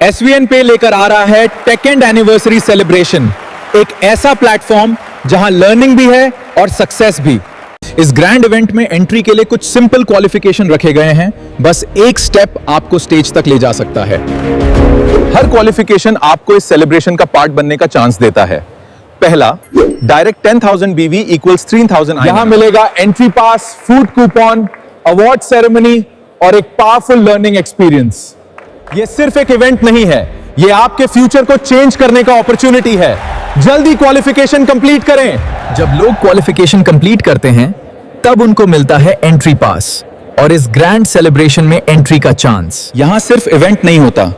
SVN पे लेकर आ रहा है टेकेंड एनिवर्सरी सेलिब्रेशन, एक ऐसा प्लेटफॉर्म जहां लर्निंग भी है और सक्सेस भी। इस ग्रैंड इवेंट में एंट्री के लिए कुछ सिंपल क्वालिफिकेशन रखे गए हैं, बस एक स्टेप आपको स्टेज तक ले जा सकता है। हर क्वालिफिकेशन आपको इस सेलिब्रेशन का पार्ट बनने का चांस देता है। पहला, डायरेक्ट 10,000 BV इक्वल्स 3,000। यहां मिलेगा एंट्री पास, फूड कूपन, अवार्ड सेरेमनी और एक पावरफुल लर्निंग एक्सपीरियंस। ये सिर्फ एक इवेंट नहीं है, ये आपके फ्यूचर को चेंज करने का अपॉर्चुनिटी है। जल्दी क्वालिफिकेशन कंप्लीट करें। जब लोग क्वालिफिकेशन कंप्लीट करते हैं तब उनको मिलता है एंट्री पास और इस ग्रैंड सेलिब्रेशन में एंट्री का चांस। यहां सिर्फ इवेंट नहीं होता,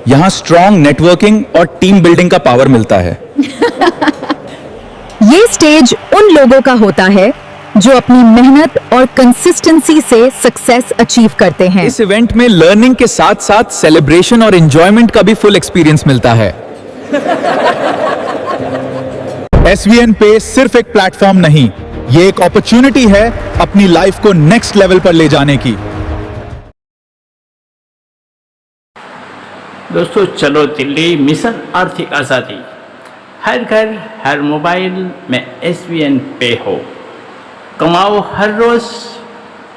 यहां स्ट्रॉन्ग नेटवर्किंग और टीम बिल्डिंग का पावर मिलता है। ये स्टेज उन लोगों का होता है जो अपनी मेहनत और कंसिस्टेंसी से सक्सेस अचीव करते हैं। इस इवेंट में लर्निंग के साथ साथ सेलिब्रेशन और एंजॉयमेंट का भी फुल एक्सपीरियंस मिलता है। SVN पे सिर्फ एक प्लेटफॉर्म नहीं, ये एक अपॉर्चुनिटी है अपनी लाइफ को नेक्स्ट लेवल पर ले जाने की। दोस्तों चलो दिल्ली मिशन आर्थिक आज़ादी। हर घर हर मोबाइल में SVN पे हो। कमाओ हर रोज़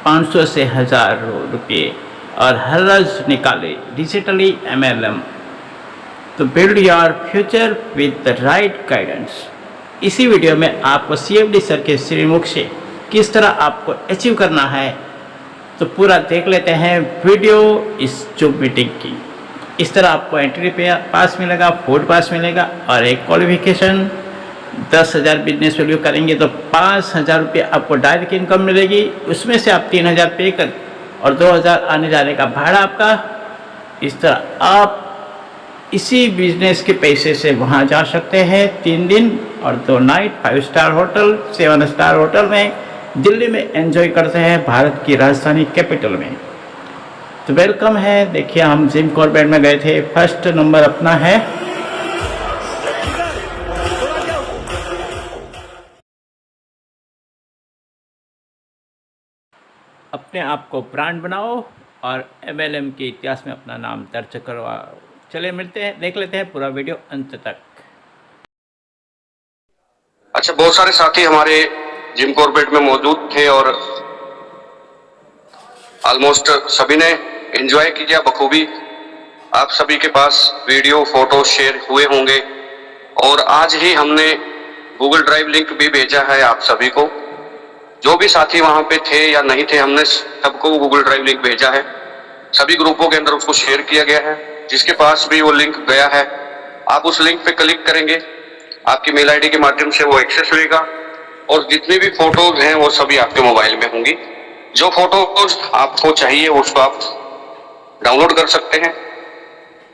500 से 1000 रुपये और हर रोज़ निकाले डिजिटली MLM। तो build your future with the right guidance. इसी वीडियो में आपको CFD सर के श्रीमुख से किस तरह आपको अचीव करना है, तो पूरा देख लेते हैं वीडियो इस जूम मीटिंग की। इस तरह आपको एंट्री पास मिलेगा, फूड पास मिलेगा और एक क्वालिफिकेशन। 10,000 बिजनेस वैल्यू करेंगे तो 5,000 रुपये आपको डायरेक्ट इनकम मिलेगी। उसमें से आप 3,000 पे कर और 2,000 आने जाने का भाड़ा आपका। इस तरह आप इसी बिजनेस के पैसे से वहाँ जा सकते हैं 3 दिन और 2 night 5 star hotel, 7 star hotel में दिल्ली में एंजॉय करते हैं, भारत की राजधानी कैपिटल में। तो वेलकम है। देखिए हम जिम कॉर्बेट में गए थे, फर्स्ट नंबर अपना है। अपने आप को ब्रांड बनाओ और MLM के इतिहास में अपना नाम दर्ज करवाओ। चलिए मिलते हैं, देख लेते हैं पूरा वीडियो अंत तक। अच्छा, बहुत सारे साथी हमारे जिम कॉर्बेट में मौजूद थे और ऑलमोस्ट सभी ने एंजॉय किया बखूबी। आप सभी के पास वीडियो फोटो शेयर हुए होंगे और आज ही हमने गूगल ड्राइव लिंक भी भेजा है आप सभी को। जो भी साथी वहां पे थे या नहीं थे, हमने सबको गूगल ड्राइव लिंक भेजा है। सभी ग्रुपों के अंदर उसको शेयर किया गया है। जिसके पास भी वो लिंक गया है, आप उस लिंक पे क्लिक करेंगे, आपकी मेल आईडी के माध्यम से वो एक्सेस लेगा और जितनी भी फोटोज हैं वो सभी आपके मोबाइल में होंगी। जो फोटोज आपको चाहिए उसको आप डाउनलोड कर सकते हैं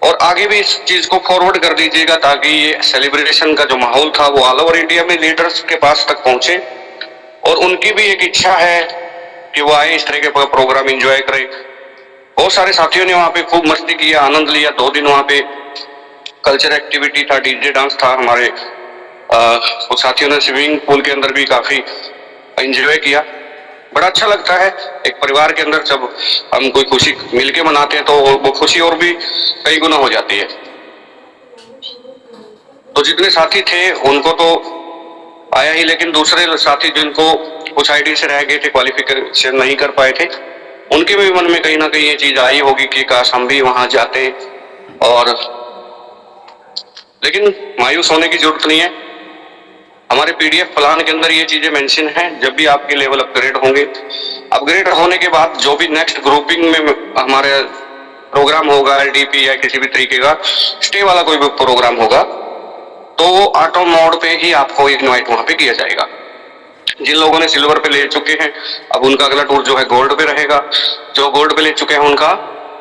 और आगे भी इस चीज को फॉरवर्ड कर दीजिएगा ताकि ये सेलिब्रेशन का जो माहौल था वो ऑल ओवर इंडिया में लीडर्स के पास तक पहुंचे। और उनकी भी एक इच्छा है कि वो आए, इस तरह के प्रोग्राम एंजॉय करें। बहुत सारे साथियों ने वहाँ पे खूब मस्ती किया, आनंद लिया। 2 दिन वहाँ पे कल्चर एक्टिविटी था, डीजे डांस था। हमारे कुछ साथियों ने स्विमिंग पूल के अंदर भी काफी एंजॉय किया। बड़ा अच्छा लगता है एक परिवार के अंदर जब हम कोई खुशी मिलके मनाते हैं तो वो खुशी और भी कई गुना हो जाती है। तो जितने साथी थे उनको तो आया ही, लेकिन दूसरे साथी जिनको कुछ आईडी से रह गए थे, क्वालिफिकेशन नहीं कर पाए थे, उनके भी मन में कहीं ना कहीं ये चीज आई होगी कि काश हम भी वहां जाते। और लेकिन मायूस होने की जरूरत नहीं है। हमारे PDF प्लान के अंदर ये चीजें मेंशन हैं। जब भी आपके लेवल अपग्रेड होंगे, अपग्रेड होने के बाद जो भी नेक्स्ट ग्रुपिंग में हमारे प्रोग्राम होगा, LDP या किसी भी तरीके का स्टे वाला कोई भी प्रोग्राम होगा, तो वो ऑटो मोड पे ही आपको इनवाइट वहां पे किया जाएगा। जिन लोगों ने सिल्वर पे ले चुके हैं, अब उनका अगला टूर जो है गोल्ड पे रहेगा। जो गोल्ड पे ले चुके हैं उनका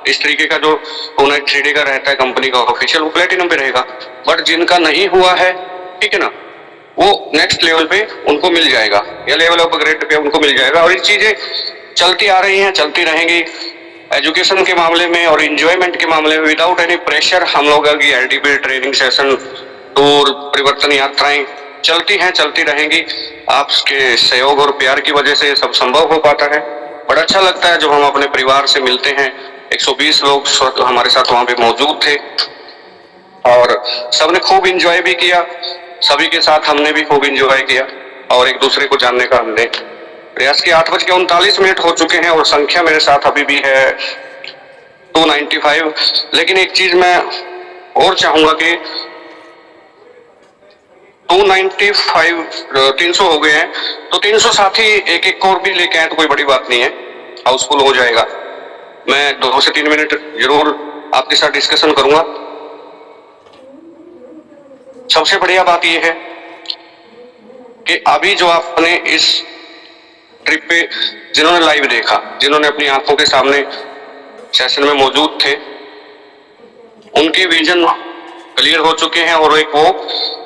इस तरीके का जो 3D का रहता है कंपनी का ऑफिशियल, वो प्लेटिनम पे रहेगा। बट जिनका नहीं हुआ है, ठीक है ना, वो नेक्स्ट लेवल पे उनको मिल जाएगा या लेवल अपग्रेड पे उनको मिल जाएगा। और ये चीजें चलती आ रही हैं, चलती रहेंगी। एजुकेशन के मामले में और इंजॉयमेंट के मामले में विदाउट एनी प्रेशर हम लोग की LDP ट्रेनिंग सेशन, टूर, परिवर्तन यात्राएं चलती हैं, चलती रहेंगी। आपके सहयोग और प्यार की वजह से सब संभव हो पाता है। बड़ा अच्छा लगता है जब हम अपने परिवार से मिलते हैं। 120 लोग हमारे साथ वहाँ पे मौजूद थे और सबने खूब इंजॉय भी किया, सभी के साथ हमने भी खूब इंजॉय किया और एक दूसरे को जानने का हमने प्रयास किया। 8:39 हो चुके हैं और संख्या मेरे साथ अभी भी है 295। लेकिन एक चीज मैं और चाहूंगा कि 295 300 हो गए हैं तो 300 साथी एक एक और भी लेके आए तो कोई बड़ी बात नहीं है, हाउसफुल हो जाएगा। मैं 2 से 3 मिनट जरूर आपके साथ डिस्कशन करूंगा। सबसे बढ़िया बात यह है कि अभी जो आपने इस ट्रिप पे जिन्होंने लाइव देखा, जिन्होंने अपनी आंखों के सामने सेशन में मौजूद थे, उनके विजन क्लियर हो चुके हैं और एक वो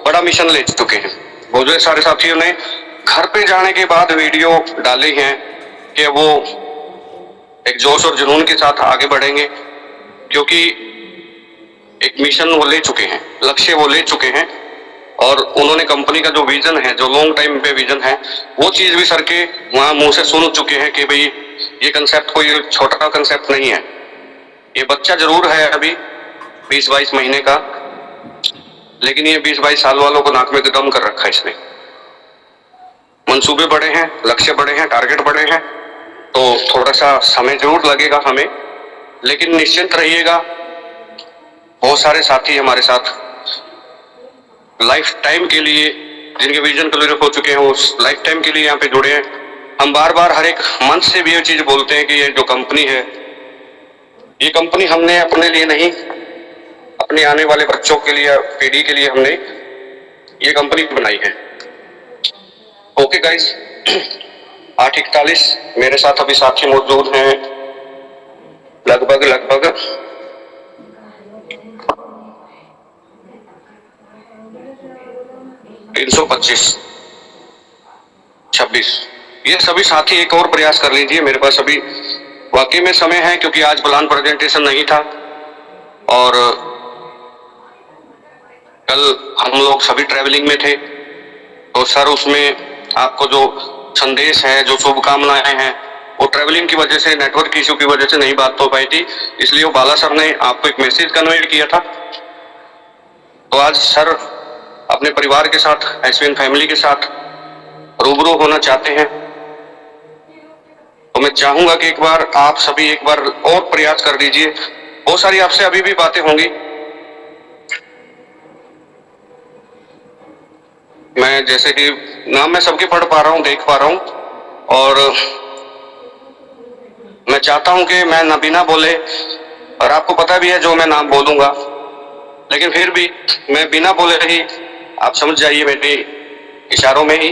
बड़ा मिशन ले चुके हैं। बहुत सारे साथियों ने घर पे जाने के बाद वीडियो डाली हैं कि वो एक जोश और जुनून के साथ आगे बढ़ेंगे, क्योंकि एक मिशन वो ले चुके हैं, लक्ष्य वो ले चुके हैं और उन्होंने कंपनी का जो विजन है, जो लॉन्ग टाइम पे विजन है, वो चीज भी सर के वहां मुंह से सुन चुके हैं कि भाई ये कंसेप्ट कोई छोटा कंसेप्ट नहीं है। ये बच्चा जरूर है अभी 20-22 महीने का, लेकिन ये 20-22 साल वालों को नाक में दम कर रखा है इसने। मंसूबे बड़े हैं, लक्ष्य बड़े हैं, टारगेट बड़े हैं, तो थोड़ा सा समय जरूर लगेगा हमें, लेकिन निश्चिंत रहिएगा। बहुत सारे साथी हमारे साथ लाइफ टाइम के लिए, जिनके विजन क्लियर हो चुके हैं, वो लाइफ टाइम के लिए यहाँ पे जुड़े हैं। हम बार बार हर एक मंच से भी ये चीज बोलते हैं कि ये जो कंपनी है, ये कंपनी हमने अपने लिए नहीं, अपने आने वाले बच्चों के लिए, पीढ़ी के लिए हमने ये कंपनी बनाई है। ओके गाइस, 8:41 मेरे साथ अभी साथी मौजूद हैं लगभग 325, 26। ये सभी साथी एक और प्रयास कर लीजिए। मेरे पास अभी वाकई में समय है, क्योंकि आज प्लान प्रेजेंटेशन नहीं था और कल हम लोग सभी ट्रैवलिंग में थे, तो सर उसमें आपको जो संदेश है, जो शुभकामनाएं हैं, वो ट्रैवलिंग की वजह से, नेटवर्क इश्यू की वजह से नहीं बात हो पाई थी, इसलिए वो बाला सर ने आपको एक मैसेज कन्वे किया था। तो आज सर अपने परिवार के साथ, एसवीएन फैमिली के साथ रूबरू होना चाहते हैं, तो मैं चाहूंगा कि एक बार आप सभी एक बार और प्रयास कर दीजिए। बहुत सारी आपसे अभी भी बातें होंगी, मैं जैसे कि नाम मैं सबके पढ़ पा रहा हूँ, देख पा रहा हूँ, और मैं चाहता हूं कि मैं न बिना बोले, और आपको पता भी है जो मैं नाम बोलूंगा, लेकिन फिर भी मैं बिना बोले ही, आप समझ जाइए, मेरे इशारों में ही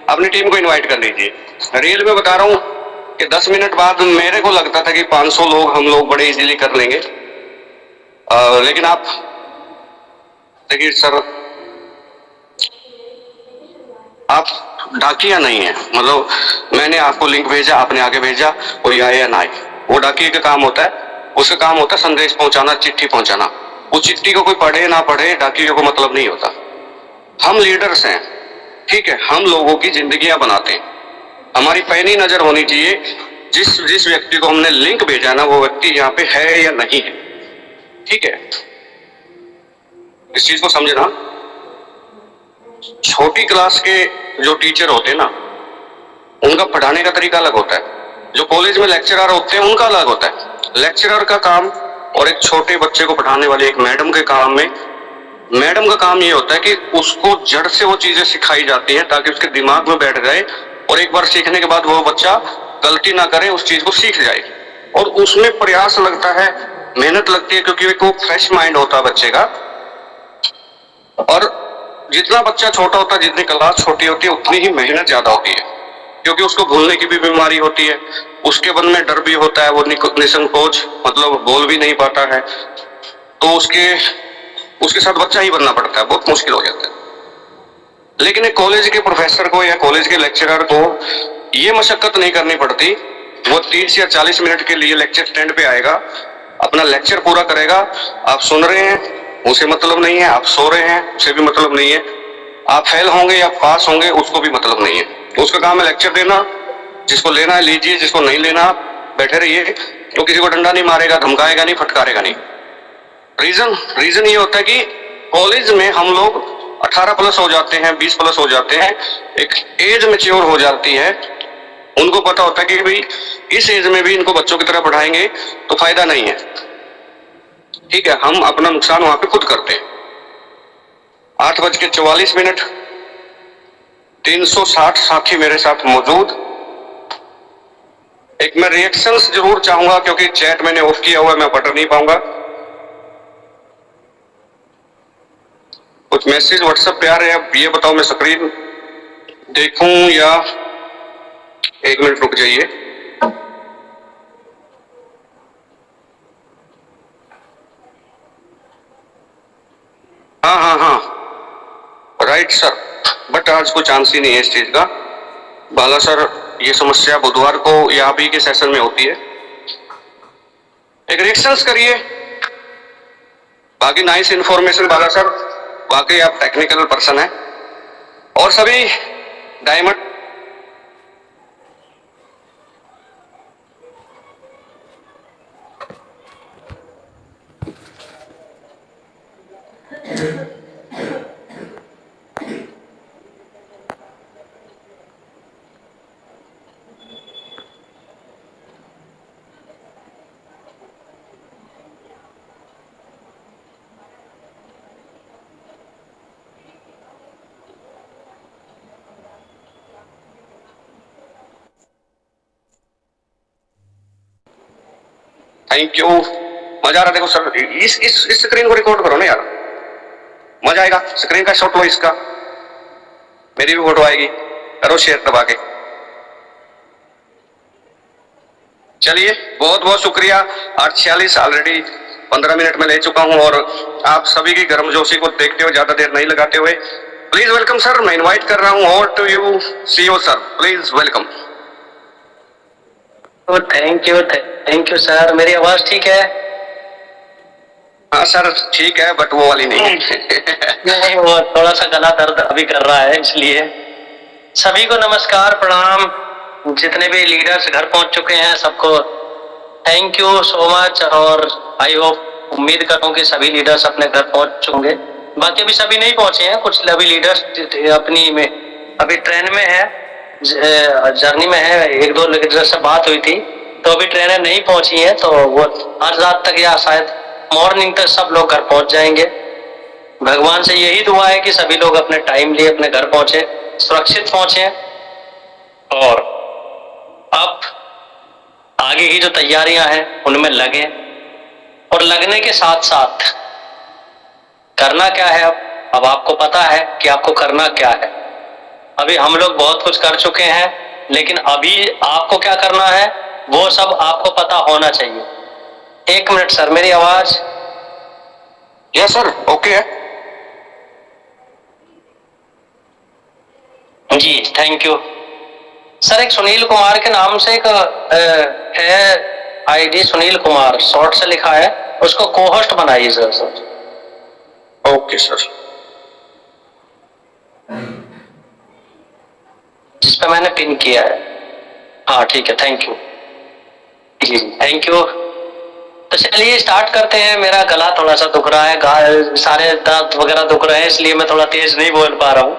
अपनी टीम को इनवाइट कर लीजिए। रियल में बता रहा हूं कि 10 मिनट बाद मेरे को लगता था कि 500 लोग हम लोग बड़े इजीली कर लेंगे, लेकिन आप देखिए सर, आप डाकिया नहीं है। मतलब मैंने आपको लिंक भेजा, आपने आगे भेजा, कोई आए या ना आए, वो डाकिए का काम होता है, उसका काम होता है संदेश पहुंचाना, चिट्ठी पहुंचाना। वो चिट्ठी को कोई पढ़े ना पढ़े, डाकिए को मतलब नहीं होता। हम लीडर्स हैं, ठीक है, हम लोगों की जिंदगियां बनाते हैं, हमारी पैनी नजर होनी चाहिए जिस व्यक्ति को हमने लिंक भेजा ना, वो व्यक्ति यहाँ पे है या नहीं है, ठीक है। इस चीज को समझना। छोटी क्लास के जो टीचर होते हैं ना, उनका पढ़ाने का तरीका अलग होता है, जो कॉलेज में लेक्चरर होते हैं उनका अलग होता है। लेक्चरर का काम और एक छोटे बच्चे को पढ़ाने वाले एक मैडम के काम में, मैडम का काम ये होता है कि उसको जड़ से वो चीजें सिखाई जाती हैं ताकि उसके दिमाग में बैठ जाए, और एक बार सीखने के बाद वो बच्चा गलती ना करे, उस चीज को सीख जाए। और उसमें प्रयास लगता है, मेहनत लगती है, क्योंकि वो फ्रेश माइंड होता है बच्चे का। और जितना बच्चा छोटा होता है, जितनी क्लास छोटी होती है, उतनी ही मेहनत ज्यादा होती है, क्योंकि उसको भूलने की भी बीमारी होती है, उसके मन में डर भी होता है, वो निसंकोच मतलब बोल भी नहीं पाता है, तो उसके साथ बच्चा ही बनना पड़ता है, बहुत मुश्किल हो जाता है। लेकिन एक कॉलेज के प्रोफेसर को या कॉलेज के लेक्चरर को ये मशक्कत नहीं करनी पड़ती। वो 30 या 40 मिनट के लिए लेक्चर स्टैंड पे आएगा, अपना लेक्चर पूरा करेगा। आप सुन रहे हैं उसे मतलब नहीं है, आप सो रहे हैं उसे भी मतलब नहीं है, आप फेल होंगे या पास होंगे उसको भी मतलब नहीं है। उसका काम है लेक्चर देना, जिसको लेना है लीजिए, जिसको नहीं लेना बैठे रहिए। तो किसी को डंडा नहीं मारेगा, धमकाएगा नहीं, फटकारेगा नहीं। रीजन ये होता है कि कॉलेज में हम लोग 18 प्लस हो जाते हैं, 20 प्लस हो जाते हैं, एक एज मैच्योर हो जाती है, उनको पता होता है कि भाई इस एज में भी इनको बच्चों की तरह पढ़ाएंगे तो फायदा नहीं है, ठीक है, हम अपना नुकसान वहां पे खुद करते हैं। 8:44, 360 साथी मेरे साथ मौजूद। एक मैं रिएक्शंस जरूर चाहूंगा क्योंकि चैट मैंने ऑफ किया हुआ है, मैं पढ़ नहीं पाऊंगा। कुछ मैसेज व्हाट्सएप पे आ रहे हैं, अब ये बताओ मैं स्क्रीन देखूं या 1 मिनट रुक जाइए। हाँ, राइट सर, बट आज कोई चांस ही नहीं है इस चीज का। बाला सर, ये समस्या बुधवार को या अभी के सेशन में होती है। एक रिएक्शंस करिए, बाकी नाइस इन्फॉर्मेशन बाला सर, बाकी आप टेक्निकल पर्सन हैं और सभी डायमंड थैंक यू। मजा आ रहा, देखो सर, इस स्क्रीन को रिकॉर्ड करो ना यार, मजा आएगा। स्क्रीन का शॉट लो इसका, मेरी भी फोटो आएगी, करो शेयर दबा के। चलिए, बहुत बहुत शुक्रिया। 8:46 ऑलरेडी 15 मिनट में ले चुका हूं और आप सभी की गर्मजोशी को देखते हुए ज्यादा देर नहीं लगाते हुए प्लीज वेलकम सर, मैं इनवाइट कर रहा हूं और to you CEO sir, please welcome. Thank you sir. मेरी आवाज ठीक है? हाँ सर ठीक है, बट वो वाली नहीं नहीं, वो थोड़ा सा गला दर्द अभी कर रहा है, इसलिए। सभी को नमस्कार, प्रणाम। जितने भी लीडर्स घर पहुंच चुके हैं सबको थैंक यू सो मच, और आई होप, उम्मीद करता हूं कि सभी लीडर्स अपने घर पहुंच होंगे। बाकी अभी सभी नहीं पहुंचे हैं, कुछ अभी लीडर्स अपनी में अभी ट्रेन में है, जर्नी में है। 1-2 लीडर्स से बात हुई थी तो अभी ट्रेनें नहीं पहुंची हैं, तो वो आज रात तक या शायद मॉर्निंग तक सब लोग घर पहुंच जाएंगे। भगवान से यही दुआ है कि सभी लोग अपने टाइम लिए अपने घर पहुंचे, सुरक्षित पहुंचे, और अब आगे की जो तैयारियां हैं उनमें लगे। और लगने के साथ साथ करना क्या है, अब आपको पता है कि आपको करना क्या है। अभी हम लोग बहुत कुछ कर चुके हैं, लेकिन अभी आपको क्या करना है वो सब आपको पता होना चाहिए। 1 मिनट सर, मेरी आवाज? यस सर, ओके है जी, थैंक यू सर। एक सुनील कुमार के नाम से एक है आईडी, सुनील कुमार शॉर्ट से लिखा है, उसको को-होस्ट बनाइए सर। Okay sir. जिस पे मैंने पिन किया है। हाँ ठीक है, थैंक यू जी, थैंक यू। तो चलिए स्टार्ट करते हैं। मेरा गला थोड़ा सा दुख रहा है, सारे दांत वगैरह दुख रहे हैं, इसलिए मैं थोड़ा तेज नहीं बोल पा रहा हूँ।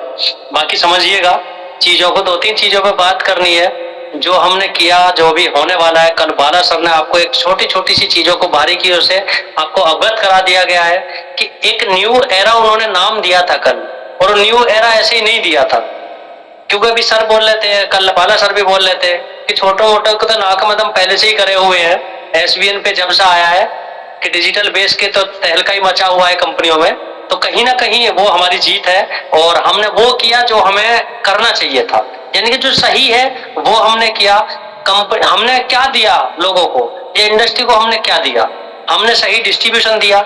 बाकी समझिएगा चीजों को, 2-3 चीजों पे बात करनी है जो हमने किया, जो भी होने वाला है। कल बाला सर ने आपको एक छोटी छोटी सी चीजों को बारीकियों से आपको अवगत करा दिया गया है कि एक न्यू एरा उन्होंने नाम दिया था कल, और न्यू एरा ऐसे ही नहीं दिया था, क्योंकि अभी सर बोल रहे थे, कल बाला सर भी बोल रहे थे कि छोटे मोटे को तो नाक मदम पहले से ही करे हुए हैं। एसवीएन पे जब से आया है कि डिजिटल बेस के तो तहलका ही मचा हुआ है कंपनियों में, तो कहीं ना कहीं वो हमारी जीत है, और हमने वो किया जो हमें करना चाहिए था, यानी कि जो सही है वो हमने किया। हमने क्या दिया लोगों को, ये इंडस्ट्री को हमने क्या दिया? हमने सही डिस्ट्रीब्यूशन दिया,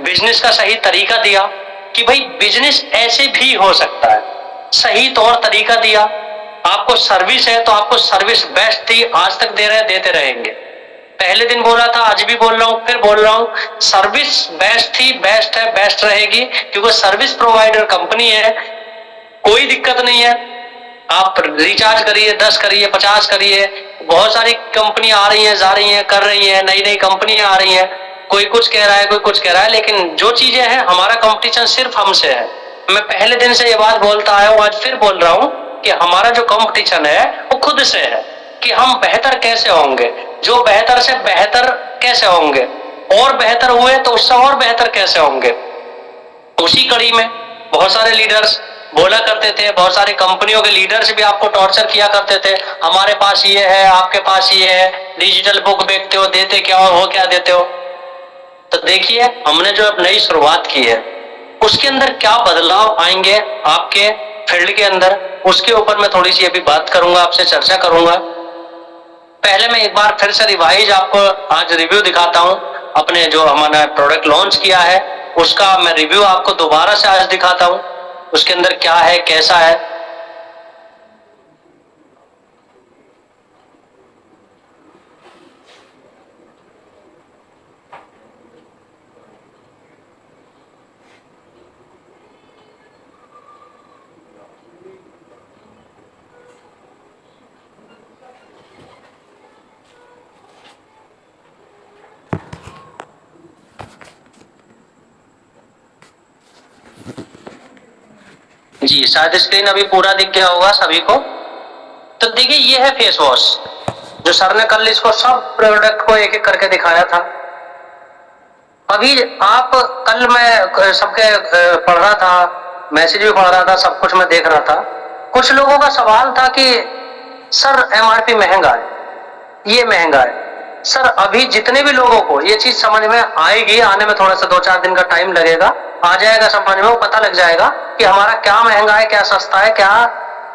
बिजनेस का सही तरीका दिया कि भाई बिजनेस ऐसे भी हो सकता है, सही तौर तरीका दिया। आपको सर्विस है तो आपको सर्विस बेस्ट दी, आज तक दे रहे हैं, देते रहेंगे। पहले दिन बोला था, आज भी बोल रहा हूं, फिर बोल रहा हूं, सर्विस बेस्ट थी, बेस्ट है, बेस्ट रहेगी, क्योंकि सर्विस प्रोवाइडर कंपनी है, कोई दिक्कत नहीं है। आप रिचार्ज करिए, 10 करिए, 50 करिए, बहुत सारी कंपनी आ रही हैं, जा रही हैं, कर रही हैं, नई नई कंपनियां आ रही हैं, कोई कुछ कह रहा है, कोई कुछ कह रहा है, लेकिन जो चीजें हैं हमारा कंपटीशन सिर्फ हमसे है। मैं पहले दिन से ये बात बोलता आया हूँ, आज फिर बोल रहा हूँ कि हमारा जो कंपटीशन है वो खुद से है कि हम बेहतर कैसे होंगे, जो बेहतर से बेहतर कैसे होंगे, और बेहतर हुए तो उससे और बेहतर कैसे होंगे। उसी कड़ी में बहुत सारे लीडर्स बोला करते थे, बहुत सारी कंपनियों के लीडर्स भी आपको टॉर्चर किया करते थे, हमारे पास ये है, आपके पास ये है, डिजिटल बुक बेचते हो, देते क्या हो, वो क्या देते हो। तो देखिए हमने जो अब नई शुरुआत की है उसके अंदर क्या बदलाव आएंगे आपके फील्ड के अंदर, उसके ऊपर मैं थोड़ी सी अभी बात करूंगा, आपसे चर्चा करूंगा। पहले मैं एक बार फिर से रिवाइज आपको आज रिव्यू दिखाता हूं, अपने जो हमारा प्रोडक्ट लॉन्च किया है उसका मैं रिव्यू आपको दोबारा से आज दिखाता हूं, उसके अंदर क्या है, कैसा है। जी शायद स्क्रीन अभी पूरा दिख गया होगा सभी को। तो देखिए ये है फेस वॉश, जो सर ने कल इसको सब प्रोडक्ट को एक एक करके दिखाया था। अभी आप कल मैं सबके पढ़ रहा था, मैसेज भी पढ़ रहा था, सब कुछ मैं देख रहा था। कुछ लोगों का सवाल था कि सर एमआरपी महंगा है, ये महंगा है। सर अभी जितने भी लोगों को ये चीज समझ में आएगी, आने में थोड़ा सा 2-4 दिन का टाइम लगेगा, आ जाएगा समझ में, वो पता लग जाएगा कि हमारा क्या महंगा है, क्या सस्ता है, क्या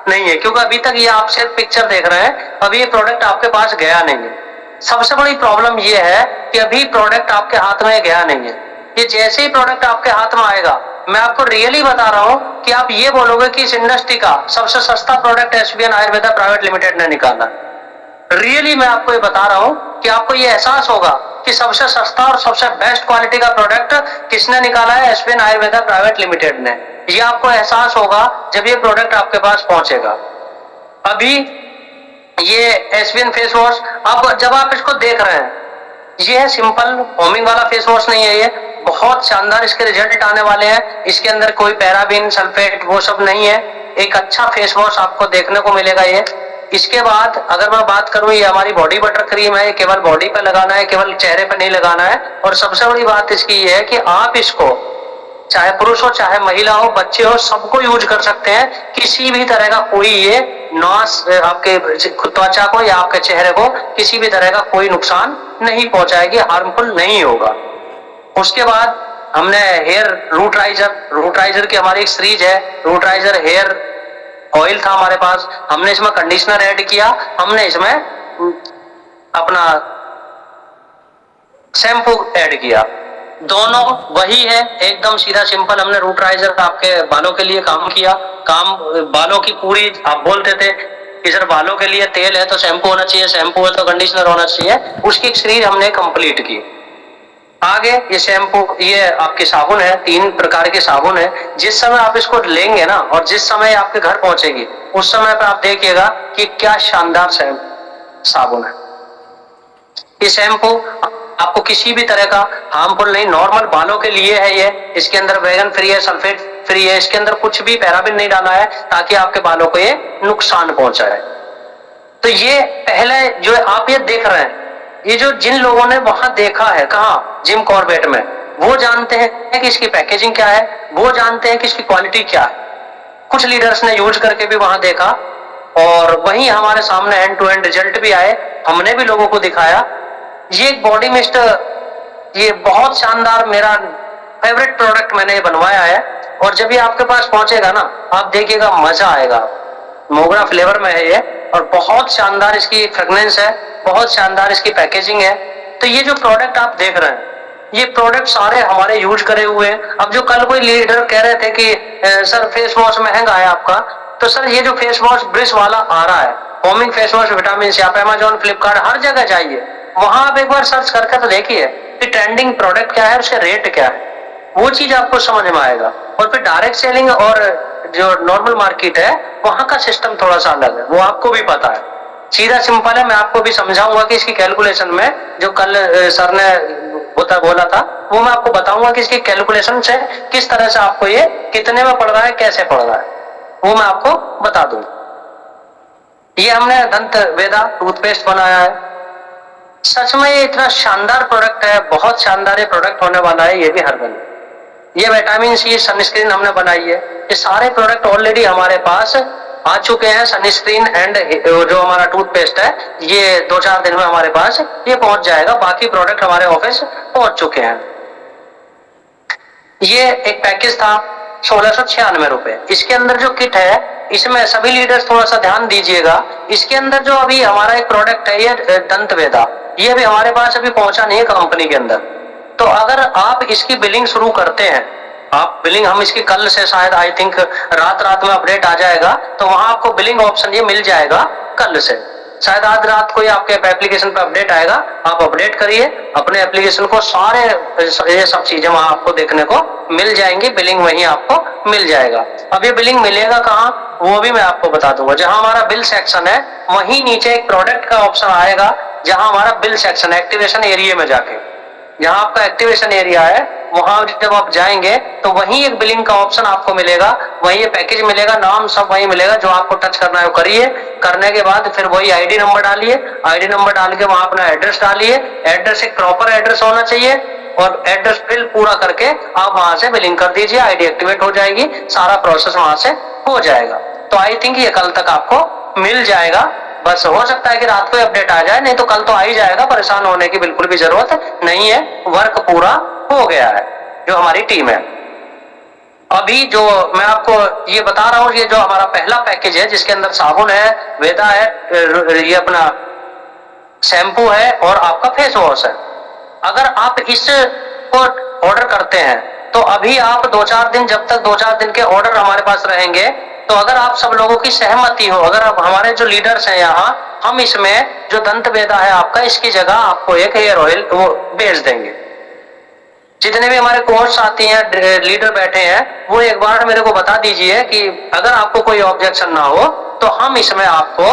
नहीं है। क्योंकि अभी तक ये आप सिर्फ पिक्चर देख रहे हैं, अभी ये प्रोडक्ट आपके पास गया नहीं है। सबसे बड़ी प्रॉब्लम ये है कि अभी प्रोडक्ट आपके हाथ में गया नहीं है। ये जैसे ही प्रोडक्ट आपके हाथ में आएगा, मैं आपको रियली बता रहा हूं कि आप ये बोलोगे कि इस इंडस्ट्री का सबसे सस्ता product SBN Ayurveda private limited ने निकाला। रियली मैं आपको ये बता रहा हूं कि आपको ये एहसास होगा कि सबसे सस्ता और सबसे बेस्ट क्वालिटी का प्रोडक्ट किसने निकाला है, एसबीएन आयुर्वेदा प्राइवेट लिमिटेड ने। ये आपको एहसास होगा जब ये प्रोडक्ट आपके पास पहुंचेगा। अभी ये एसबीएन फेस वॉश, अब जब आप इसको देख रहे हैं, ये है सिंपल फोमिंग वाला फेस वॉश नहीं है, ये बहुत शानदार इसके रिजल्ट आने वाले हैं। इसके अंदर कोई पैराबीन, सल्फेट वो सब नहीं है। एक अच्छा फेस वॉश आपको देखने को मिलेगा ये। इसके बाद अगर मैं बात करूं, ये हमारी बॉडी बटर क्रीम है, ये केवल बॉडी पे लगाना है, केवल चेहरे पे नहीं लगाना है। और सबसे बड़ी बात इसकी ये है कि आप इसको चाहे पुरुष हो, चाहे महिला हो, बच्चे हो, सबको यूज कर सकते हैं। किसी भी तरह का कोई ये नॉस आपके त्वचा को या आपके चेहरे को किसी भी तरह का कोई नुकसान नहीं पहुंचाएगी, हार्मफुल नहीं होगा। उसके बाद हमने हेयर रूटराइजर की हमारी एक सीरीज है, रूटराइजर हेयर ऑयल था हमारे पास, हमने इसमें कंडीशनर ऐड किया, हमने इसमें अपना शैम्पू ऐड किया। दोनों वही है, एकदम सीधा सिंपल। हमने रूटराइजर आपके बालों के लिए काम किया, बालों की पूरी, आप बोलते थे कि सर बालों के लिए तेल है तो शैम्पू होना चाहिए, शैम्पू है तो कंडीशनर होना चाहिए, उसकी एक सीरीज हमने कंप्लीट की। आगे ये शैम्पू, ये आपके साबुन है, 3 प्रकार के साबुन है। जिस समय आप इसको लेंगे ना और जिस समय आपके घर पहुंचेगी, उस समय पर आप देखिएगा कि क्या शानदार साबुन है। ये शैम्पू आपको किसी भी तरह का हार्मफुल नहीं, नॉर्मल बालों के लिए है ये। इसके अंदर वेगन फ्री है, सल्फेट फ्री है, इसके अंदर कुछ भी पैराबिन नहीं डाला है ताकि आपके बालों को ये नुकसान पहुंचाए। तो ये पहले जो आप ये देख रहे हैं, ये जो जिन लोगों ने वहां देखा है, कहाँ, जिम कॉर्बेट में, वो जानते हैं कि इसकी पैकेजिंग क्या है, वो जानते हैं कि इसकी क्वालिटी क्या है। कुछ लीडर्स ने यूज करके भी वहां देखा और वहीं हमारे सामने एंड टू एंड रिजल्ट भी आए, हमने भी लोगों को दिखाया। ये एक बॉडी मिस्ट, ये बहुत शानदार मेरा फेवरेट प्रोडक्ट मैंने ये बनवाया है। और जब ये आपके पास पहुंचेगा ना, आप देखिएगा मजा आएगा। मोगरा फ्लेवर में है ये और बहुत शानदार इसकी फ्रेग्रेंस है, बहुत शानदार इसकी पैकेजिंग है। तो ये जो प्रोडक्ट आप देख रहे हैं, ये प्रोडक्ट सारे हमारे यूज करे हुए हैं। अब जो कल कोई लीडर कह रहे थे कि सर फेस वॉश महंगा है आपका, तो सर ये जो फेस वॉश ब्रिस वाला आ रहा है, फोमिंग फेस वॉश विटामिन से, आप अमेजोन, फ्लिपकार्ट, हर जगह जाइए, वहां आप एक बार सर्च करके तो देखिए कि ट्रेंडिंग प्रोडक्ट क्या है, उसके रेट क्या है, वो चीज आपको समझ में आएगा। और फिर डायरेक्ट सेलिंग और जो नॉर्मल मार्केट है, वहां का सिस्टम थोड़ा सा अलग है, वो आपको भी पता है। सीधा सिंपल है, मैं आपको भी समझाऊंगा कि इसकी कैलकुलेशन में जो कल सर ने बोला था, वो मैं आपको बताऊंगा कि इसकी कैलकुलेशन से किस तरह से आपको ये कितने में पड़ रहा है, कैसे पड़ रहा है, वो मैं आपको बता दूं। ये हमने दंत वेदा टूथपेस्ट बनाया है। सच में ये इतना शानदार प्रोडक्ट है, बहुत शानदार ये प्रोडक्ट होने वाला है। ये भी हर्बल, ये विटामिन सी सनस्क्रीन हमने बनाई है। ये सारे प्रोडक्ट ऑलरेडी हमारे पास आ चुके हैं। सनस्क्रीन एंड जो हमारा टूथपेस्ट है, ये 2-4 दिन में हमारे पास ये पहुंच जाएगा। बाकी प्रोडक्ट हमारे ऑफिस पहुंच चुके हैं। ये एक पैकेज था 1696 रुपए। इसके अंदर जो किट है, इसमें सभी लीडर्स थोड़ा सा ध्यान दीजिएगा। इसके अंदर जो अभी हमारा एक प्रोडक्ट है, ये दंत वेदा, ये भी हमारे पास अभी पहुंचा नहीं है कंपनी के अंदर। तो अगर आप इसकी बिलिंग शुरू करते हैं, आप बिलिंग, हम इसकी कल से शायद आई थिंक रात में अपडेट आ जाएगा, तो वहां आपको बिलिंग ऑप्शन ये मिल जाएगा कल से। शायद आज रात को ही आपके एप्लीकेशन पे अपडेट आएगा। आप अपडेट करिए अपने एप्लीकेशन को, सारे ये सब चीजें वहां आपको देखने को मिल जाएंगी। बिलिंग वहीं आपको मिल जाएगा। अब ये बिलिंग मिलेगा कहाँ, वो भी मैं आपको बता दूंगा। जहां हमारा बिल सेक्शन है, वहीं नीचे एक प्रोडक्ट का ऑप्शन आएगा। जहां हमारा बिल सेक्शन एक्टिवेशन एरिया में जाके, जहां आपका एक्टिवेशन एरिया है, वहां जब आप जाएंगे तो वहीं एक बिलिंग का ऑप्शन आपको मिलेगा। वहीं ये पैकेज मिलेगा, नाम सब वहीं मिलेगा। जो आपको टच करना है वो करिए। करने के बाद फिर वही आईडी नंबर डालिए। आईडी नंबर डाल के वहां अपना एड्रेस डालिए। एड्रेस एक प्रॉपर एड्रेस होना चाहिए और एड्रेस फिल पूरा करके आप वहां से बिलिंग कर दीजिए। आईडी एक्टिवेट हो जाएगी, सारा प्रोसेस वहां से हो जाएगा। तो आई थिंक ये कल तक आपको मिल जाएगा। बस हो सकता है कि रात को अपडेट आ जाए, नहीं तो कल तो आ ही जाएगा। परेशान होने की बिल्कुल भी जरूरत नहीं है। वर्क पूरा हो गया है जो हमारी टीम है। अभी जो मैं आपको ये बता रहा हूं, ये जो हमारा पहला पैकेज है, जिसके अंदर साबुन है, वेदा है, ये अपना शैम्पू है और आपका फेस वॉश है। अगर आप इसको ऑर्डर करते हैं तो अभी आप 2-4 दिन, जब तक 2-4 दिन के ऑर्डर हमारे पास रहेंगे, तो अगर आप सब लोगों की सहमति हो, अगर आप हमारे जो लीडर्स हैं यहाँ, हम इसमें जो दंत वेदा है आपका, इसकी जगह आपको एक हेयर ऑयल वो भेज देंगे। जितने भी हमारे कोर्स आती हैं, लीडर बैठे हैं, वो एक बार मेरे को बता दीजिए कि अगर आपको कोई ऑब्जेक्शन ना हो तो हम इसमें आपको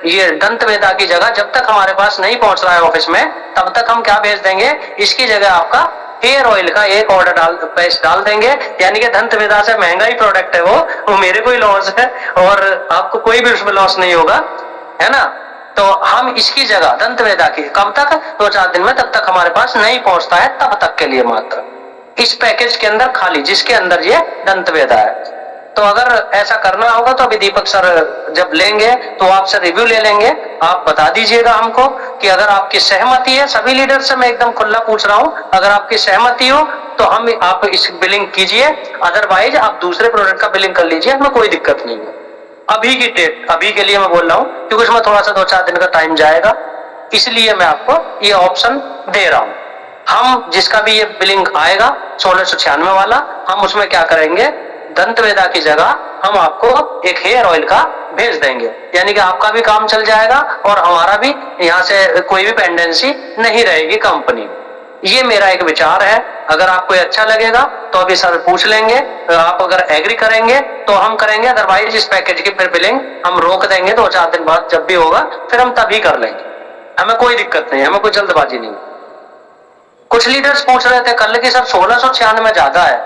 ये दंत वेदा की जगह, जब तक हमारे पास नहीं पहुंच रहा है ऑफिस में, तब तक हम क्या भेज देंगे, इसकी जगह आपका हेयर ऑयल का एक ऑर्डर पैस डाल देंगे। यानी कि दंत वेदा से महंगा ही प्रोडक्ट है वो मेरे को ही लॉस है और आपको कोई भी उसमें लॉस नहीं होगा, है ना। तो हम इसकी जगह दंत वेदा की कब तक, 2-4 दिन में, तब तक हमारे पास नहीं पहुंचता है, तब तक के लिए मात्र इस पैकेज के अंदर खाली, जिसके अंदर ये दंत वेदा है। तो अगर ऐसा करना होगा तो अभी दीपक सर जब लेंगे तो आपसे रिव्यू ले लेंगे। आप बता दीजिएगा हमको कि अगर आपकी सहमति है, सभी लीडर से मैं एकदम खुला पूछ रहा हूं, अगर आपकी सहमति हो तो हम आप इस बिलिंग कीजिए, अदरवाइज आप दूसरे प्रोडक्ट का बिलिंग कर लीजिए, हमें कोई दिक्कत नहीं है। अभी की डेट, अभी के लिए मैं बोल रहा हूं क्योंकि उसमें थोड़ा सा 2-4 दिन का टाइम जाएगा, इसलिए मैं आपको ये ऑप्शन दे रहा हूं। हम जिसका भी ये बिलिंग आएगा 1696 वाला, हम उसमें क्या करेंगे, दंत वेदा की जगह हम आपको एक हेयर ऑयल का भेज देंगे। यानी कि आपका भी काम चल जाएगा और हमारा भी यहाँ से कोई भी पेंडेंसी नहीं रहेगी कंपनी। ये मेरा एक विचार है। अगर आपको अच्छा लगेगा तो अभी सर पूछ लेंगे, आप अगर एग्री करेंगे तो हम करेंगे, अदरवाइज इस पैकेज की फिर बिलिंग हम रोक देंगे। 2-4 दिन बाद जब भी होगा फिर हम तभी कर लेंगे, हमें कोई दिक्कत नहीं, हमें कोई जल्दबाजी नहीं। कुछ लीडर्स पूछ रहे थे कल की सर 1696 ज्यादा है,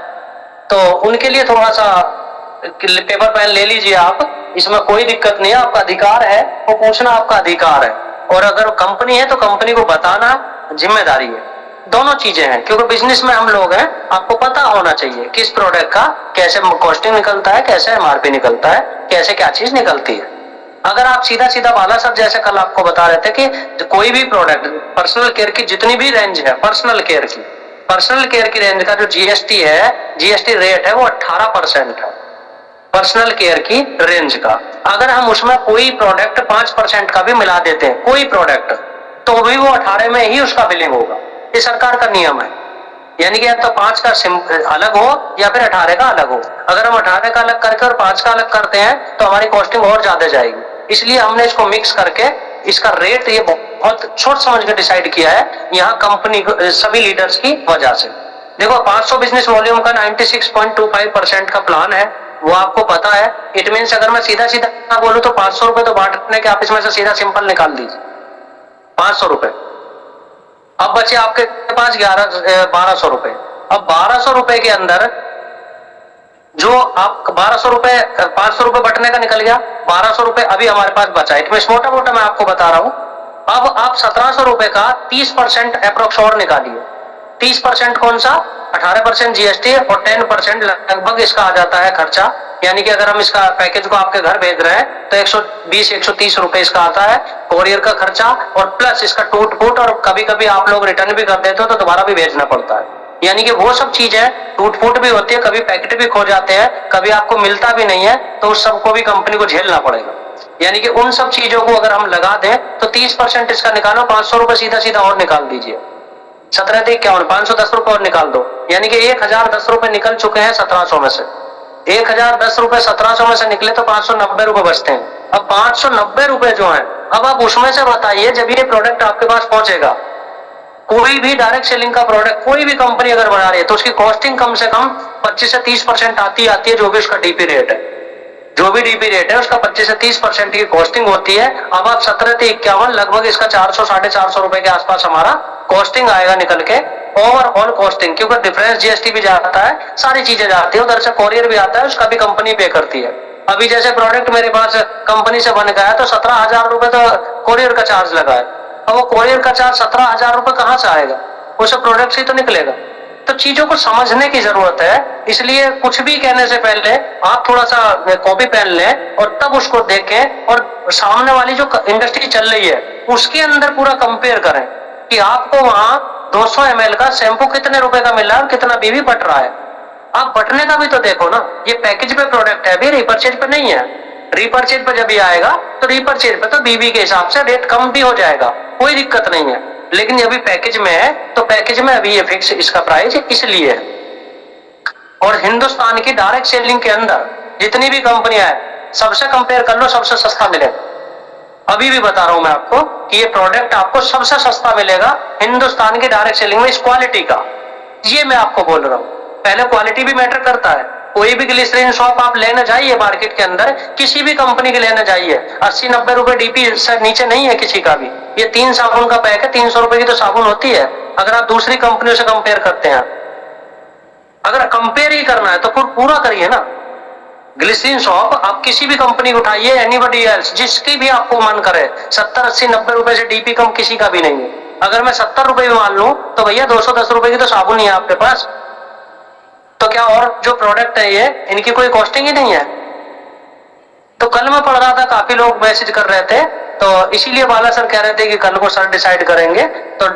तो उनके लिए थोड़ा सा पेपर पेन ले लीजिए आप, इसमें कोई दिक्कत नहीं है, आपका अधिकार है, वो पूछना आपका अधिकार है। और अगर कंपनी है तो कंपनी को बताना जिम्मेदारी है। दोनों चीजें हैं, क्योंकि बिजनेस में हम लोग हैं, आपको पता होना चाहिए किस प्रोडक्ट का कैसे कॉस्टिंग निकलता है, कैसे एमआरपी निकलता है, कैसे क्या चीज निकलती है। अगर आप सीधा सीधा बाला साहब जैसे कल आपको बता रहे थे कि कोई भी प्रोडक्ट, पर्सनल केयर की जितनी भी रेंज है, पर्सनल केयर की रेंज का जो जीएसटी है, जीएसटी रेट है वो 18% है पर्सनल केयर की रेंज का। अगर हम उसमें कोई प्रोडक्ट 5% का भी मिला देते हैं, कोई प्रोडक्ट, तो भी वो 18 में ही उसका बिलिंग होगा। ये सरकार का नियम है। यानी कि या तो 5 का अलग हो या फिर 18 का अलग हो। अगर हम 18 का अलग करके और 5 का अलग करते हैं तो हमारी कॉस्टिंग और ज्यादा जाएगी। इसलिए हमने इसको मिक्स करके इसका रेट ये बहुत सोच समझ के डिसाइड किया है, यहाँ कंपनी सभी लीडर्स की वजह से। देखो 500 बिजनेस वॉल्यूम का 96.25% का प्लान है, वो आपको पता है। इट मीन्स अगर मैं सीधा सीधा बोलूं तो 500 रुपए तो बांटने के आप इसमें से सीधा सिंपल निकाल दीजिए, 500 रुपए अब बचे आपके पास 1200 रुपए। अब 1200 रुपए के अंदर जो आप 1200 रुपए 500 रुपए बटने का निकल गया, 1200 रुपए अभी हमारे पास बचा है। इसमें मोटा मोटा मैं आपको बता रहा हूं। अब आप 1700 रुपए का 30% अप्रोक्स और निकालिए। 30% कौन सा? 18% जीएसटी और 10% लगभग इसका आ जाता है खर्चा। यानी कि अगर हम इसका पैकेज को आपके घर भेज रहे हैं तो 120-130 रुपए इसका आता है कोरियर का खर्चा, और प्लस इसका टूट फूट, और कभी कभी आप लोग रिटर्न भी कर देते हो तो दोबारा भी भेजना पड़ता है। यानी कि वो सब चीजें टूट फूट भी होती है, कभी पैकेट भी खो जाते हैं, कभी आपको मिलता भी नहीं है, तो उस सबको भी कंपनी को झेलना पड़ेगा। यानी कि उन सब चीजों को अगर हम लगा दें तो 30% इसका निकालो, 500 रुपए सीधा सीधा और निकाल दीजिए। 17×51 510 रुपए और निकाल दो, यानी कि 1010 रुपए निकल चुके हैं 1700 में से। 1010 रुपए 1700 में से निकले तो 590 रुपए बचते हैं। अब 590 रुपए जो है, अब आप उसमें से बताइए, जब ये प्रोडक्ट आपके पास पहुंचेगा, कोई भी डायरेक्ट सेलिंग का प्रोडक्ट कोई भी कंपनी अगर बना रही है तो उसकी कॉस्टिंग कम से कम 25 से 30% आती है, जो भी उसका डीपी रेट है। जो भी डीपी रेट है उसका 25 से 30% की कॉस्टिंग होती है। अब आप 17×51 लगभग इसका 400-450 रुपए के आसपास हमारा कॉस्टिंग आएगा निकल के, ओवरऑल कॉस्टिंग, क्योंकि डिफरेंस जीएसटी भी जाता है, सारी चीजें जाती है, उधर से कोरियर भी आता है, उसका भी कंपनी पे करती है। अभी जैसे प्रोडक्ट मेरे पास कंपनी से बन गया तो 17,000 रुपए तो कोरियर का चार्ज लगा है। अब वो कोरियर का चार्ज 17,000 रुपए कहां से आएगा? वो सब प्रोडक्ट से तो निकलेगा। तो चीजों को समझने की जरूरत है, इसलिए कुछ भी कहने से पहले आप थोड़ा सा कॉपी पेन लें और तब उसको देखें, और सामने वाली जो इंडस्ट्री चल रही है उसके अंदर पूरा कंपेयर करें कि आपको वहां 200 ml का शैम्पू कितने रुपए का मिल रहा है और कितना बीबी बट रहा है। आप बटने का भी तो देखो ना, ये पैकेज पे प्रोडक्ट है, अभी रीपर्चेज पे नहीं है। रीपर्चेज पे जब ये आएगा तो रीपर्चेज पे तो बीबी के हिसाब से रेट कम भी हो जाएगा, कोई दिक्कत नहीं है। लेकिन अभी पैकेज में है तो पैकेज में अभी ये फिक्स इसका प्राइस इसलिए है। और हिंदुस्तान की डायरेक्ट सेलिंग के अंदर जितनी भी कंपनियां हैं सबसे कंपेयर कर लो, सबसे सस्ता मिलेगा। अभी भी बता रहा हूं मैं आपको कि ये प्रोडक्ट आपको सबसे सस्ता मिलेगा हिंदुस्तान की डायरेक्ट सेलिंग में, इस क्वालिटी का। ये मैं आपको बोल रहा हूं, पहले क्वालिटी भी मैटर करता है। कोई भी ग्लिसरीन शॉप आप लेने जाइए मार्केट के अंदर, किसी भी कंपनी के लेने जाइए, 80-90 रुपए डीपी से नीचे नहीं है किसी का भी। ये 3 साबुन का पैक है, 300 रुपए की तो साबुन होती है। अगर आप दूसरी कंपनियों से कंपेयर करते हैं, अगर कंपेयर ही करना है तो फिर पूरा करिए ना। ग्लिसरीन शॉप आप किसी भी कंपनी को उठाइए, एनीबडी एल्स, जिसकी भी आपको मन करे, 70, 80, 90 रुपए से डीपी कम किसी का भी नहीं है। अगर मैं 70 रुपए भी मान लूं तो भैया 210 रुपए की तो साबुन ही है आपके पास, तो क्या और जो प्रोडक्ट है ये इनकी कोई कॉस्टिंग ही नहीं है? तो कल मैं पढ़ रहा था, काफी लोग मैसेज कर रहे थे, तो इसीलिए बाला सर कह रहे थे कि कल को सर डिसाइड करेंगे। तो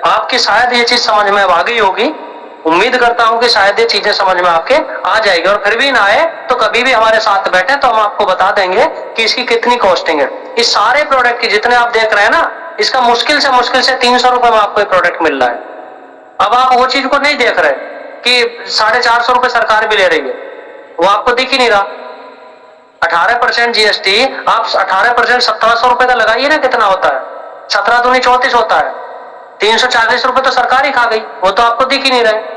आपकी शायद ये चीज समझ में आ गई होगी, उम्मीद करता हूं कि शायद ये चीजें समझ में आपके आ जाएगी। और फिर भी ना आए तो कभी भी हमारे साथ बैठे तो हम आपको बता देंगे कि इसकी कितनी कॉस्टिंग है। इस सारे प्रोडक्ट की जितने आप देख रहे हैं ना, इसका मुश्किल से 300 रुपए में आपको प्रोडक्ट मिल रहा है। अब आप वो चीज को नहीं देख रहे कि 450 रुपए सरकार भी ले रही है, वो आपको दिख ही नहीं रहा। 18% जीएसटी, आप 18% 1700 रुपए का लगाइए ना, कितना होता है? 17 दूनी 34 होता है। 340 रुपए तो सरकार ही खा गई, वो तो आपको दिख ही नहीं रहे।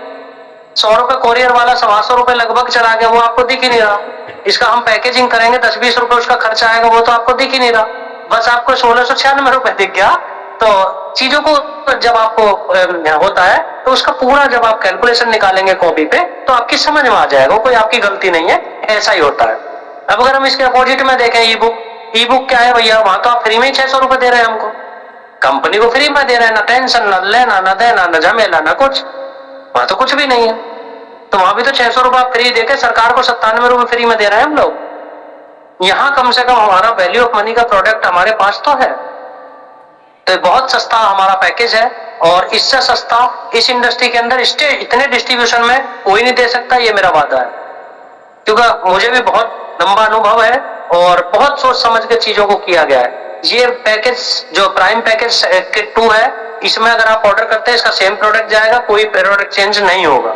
100 रुपए कोरियर वाला 125 रुपए लगभग चला गया, वो आपको दिख ही नहीं रहा। इसका हम पैकेजिंग करेंगे 10-20 रुपए उसका खर्चा आएगा, वो तो आपको दिख ही नहीं रहा। बस आपको 1696 रुपए दिख गया। तो चीजों को जब आपको होता है तो उसका पूरा जब आप कैलकुलेशन निकालेंगे कॉपी पे तो आपकी समझ में आ जाएगा, कोई आपकी गलती नहीं है, ऐसा ही होता है। अब अगर हम इसके अपोजिट में देखें, ई बुक क्या है भैया? वहां तो आप फ्री में ही 600 रुपए दे रहे हैं हमको, कंपनी को फ्री में दे रहे हैं, ना टेंशन, ना लेना, ना देना, ना झमेला, ना कुछ। वहां तो कुछ भी नहीं है, तो वहां भी तो 600 रुपए फ्री देके सरकार को 97 रुपए फ्री में दे रहे हैं हम लोग। यहाँ कम से कम हमारा वैल्यू ऑफ मनी का प्रोडक्ट हमारे पास तो है। तो बहुत सस्ता हमारा पैकेज है, और इससे सस्ता इस इंडस्ट्री के अंदर इतने डिस्ट्रीब्यूशन में कोई नहीं दे सकता, ये मेरा वादा है। क्योंकि मुझे भी बहुत लंबा अनुभव है और बहुत सोच समझ के चीजों को किया गया है। ये पैकेज जो प्राइम पैकेज किट 2 है, इसमें अगर आप ऑर्डर करते हैं इसका सेम प्रोडक्ट जाएगा, कोई प्रोडक्ट चेंज नहीं होगा।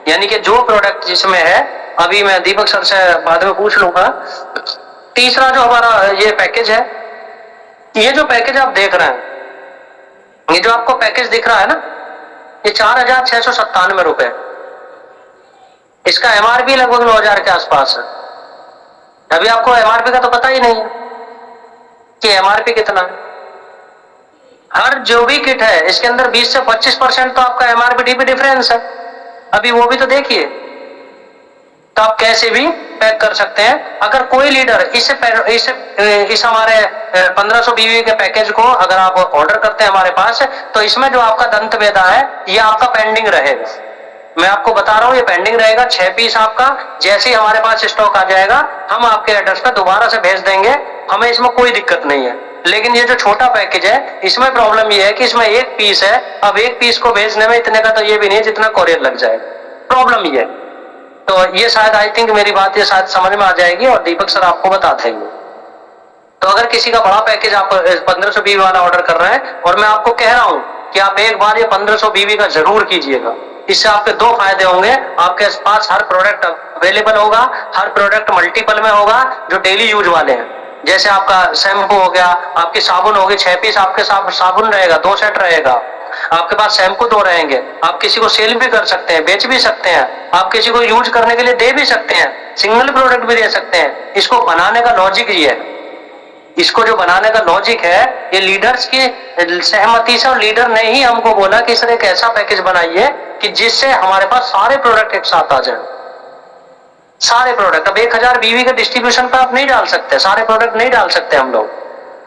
यानी कि जो प्रोडक्ट जिसमें है, अभी मैं दीपक सर से बाद में पूछ लूंगा। तीसरा जो हमारा ये पैकेज है, ये जो पैकेज आप देख रहे हैं, ये जो आपको पैकेज दिख रहा है ना, ये 4697 रुपए, इसका एमआरपी लगभग 9000 के आसपास है। अभी आपको एमआरपी का तो पता ही नहीं है कि एमआरपी कितना है। हर जो भी किट है इसके अंदर 20 से 25% तो आपका MRP पे डिफरेंस है, अभी वो भी तो देखिए। तो आप कैसे भी पैक कर सकते हैं। अगर कोई लीडर इस हमारे 1500 BV के पैकेज को अगर आप ऑर्डर करते हैं हमारे पास, तो इसमें जो आपका दंत वेदा है ये आपका पेंडिंग रहेगा। मैं आपको बता रहा हूँ ये पेंडिंग रहेगा, 6 पीस आपका जैसे ही हमारे पास स्टॉक आ जाएगा हम आपके एड्रेस पे दोबारा से भेज देंगे, हमें इसमें कोई दिक्कत नहीं है। लेकिन ये जो छोटा पैकेज है इसमें प्रॉब्लम ये है कि इसमें 1 पीस है, अब 1 पीस को भेजने में इतने का तो ये भी नहीं है जितना कोरियर लग जाएगा, प्रॉब्लम ये है। तो ये शायद आई थिंक मेरी बात ये शायद समझ में आ जाएगी और दीपक सर आपको बता देंगे। तो अगर किसी का बड़ा पैकेज आप 1500 BV वाला ऑर्डर कर रहे हैं, और मैं आपको कह रहा हूं कि आप एक बार ये 1500 BV का जरूर कीजिएगा, इससे आपके 2 फायदे होंगे। आपके पास हर प्रोडक्ट अवेलेबल होगा, हर प्रोडक्ट मल्टीपल में होगा जो डेली यूज वाले हैं। जैसे आपका शैम्पू हो गया, आपकी साबुन होगी, 6 पीस आपके साबुन रहेगा, 2 सेट रहेगा, आपके पास शैम्पू 2 रहेंगे, आप किसी को सेल भी कर सकते हैं, बेच भी सकते हैं, आप किसी को यूज करने के लिए दे भी सकते हैं, सिंगल प्रोडक्ट भी दे सकते हैं। इसको बनाने का लॉजिक ये है, इसको जो बनाने का लॉजिक है ये लीडर्स की सहमति से, और लीडर ने ही हमको बोला कि सर एक ऐसा पैकेज बनाइए कि जिससे हमारे पास सारे प्रोडक्ट एक साथ आ जाए, सारे प्रोडक्ट। अब 1000 BV के डिस्ट्रीब्यूशन पर आप नहीं डाल सकते, सारे प्रोडक्ट नहीं डाल सकते हम लोग,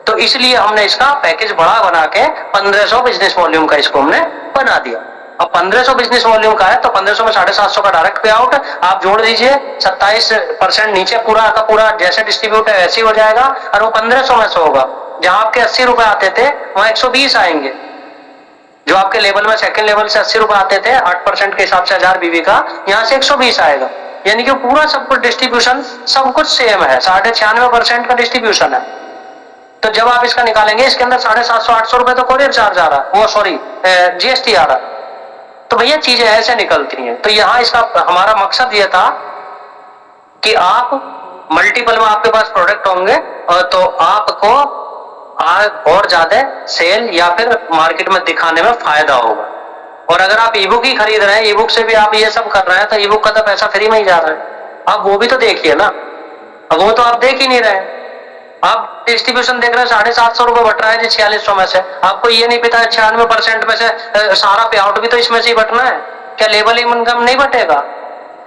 तो इसलिए हमने इसका पैकेज बड़ा बना के 1500 बिजनेस वॉल्यूम का इसको हमने बना दिया। अब 1500 बिजनेस वॉल्यूम का है तो 1500 में 750 का डायरेक्ट पे आउट आप जोड़ दीजिए, 27% नीचे पूरा का पूरा जैसे डिस्ट्रीब्यूट है वैसे ही हो जाएगा, और वो 1500 में से होगा। जहां आपके 80 रुपए आते थे वहां 120 आएंगे, जो आपके लेवल में सेकंड लेवल से 80 रुपए आते थे 8% के हिसाब से 1000 BV का, यहाँ से 120 आएगा। यानी कि पूरा सब कुछ डिस्ट्रीब्यूशन सब कुछ सेम है, 96% का डिस्ट्रीब्यूशन है। तो जब आप इसका निकालेंगे इसके अंदर 750-800 रुपए तो कोरियर चार्ज आ रहा है, वो सॉरी GST आ रहा है। तो भैया चीजें ऐसे निकलती हैं। तो यहाँ इसका हमारा मकसद ये था कि आप मल्टीपल में आपके पास प्रोडक्ट होंगे और तो आपको और ज्यादा सेल या फिर मार्केट में दिखाने में फायदा होगा। और अगर आप ईबुक ही खरीद रहे हैं, ईबुक से भी आप ये सब कर रहे हैं, तो ईबुक का तो पैसा फ्री में ही जा रहा है। आप वो भी तो देखिए ना, अब वो तो आप देख ही नहीं रहे। आप डिस्ट्रीब्यूशन देख रहे हैं 750 रुपए बट रहा है जी 4600 में से, आपको ये नहीं पता 96% में से सारा पे आउट भी तो इसमें से ही बटना है। क्या लेबल इनकम नहीं बटेगा?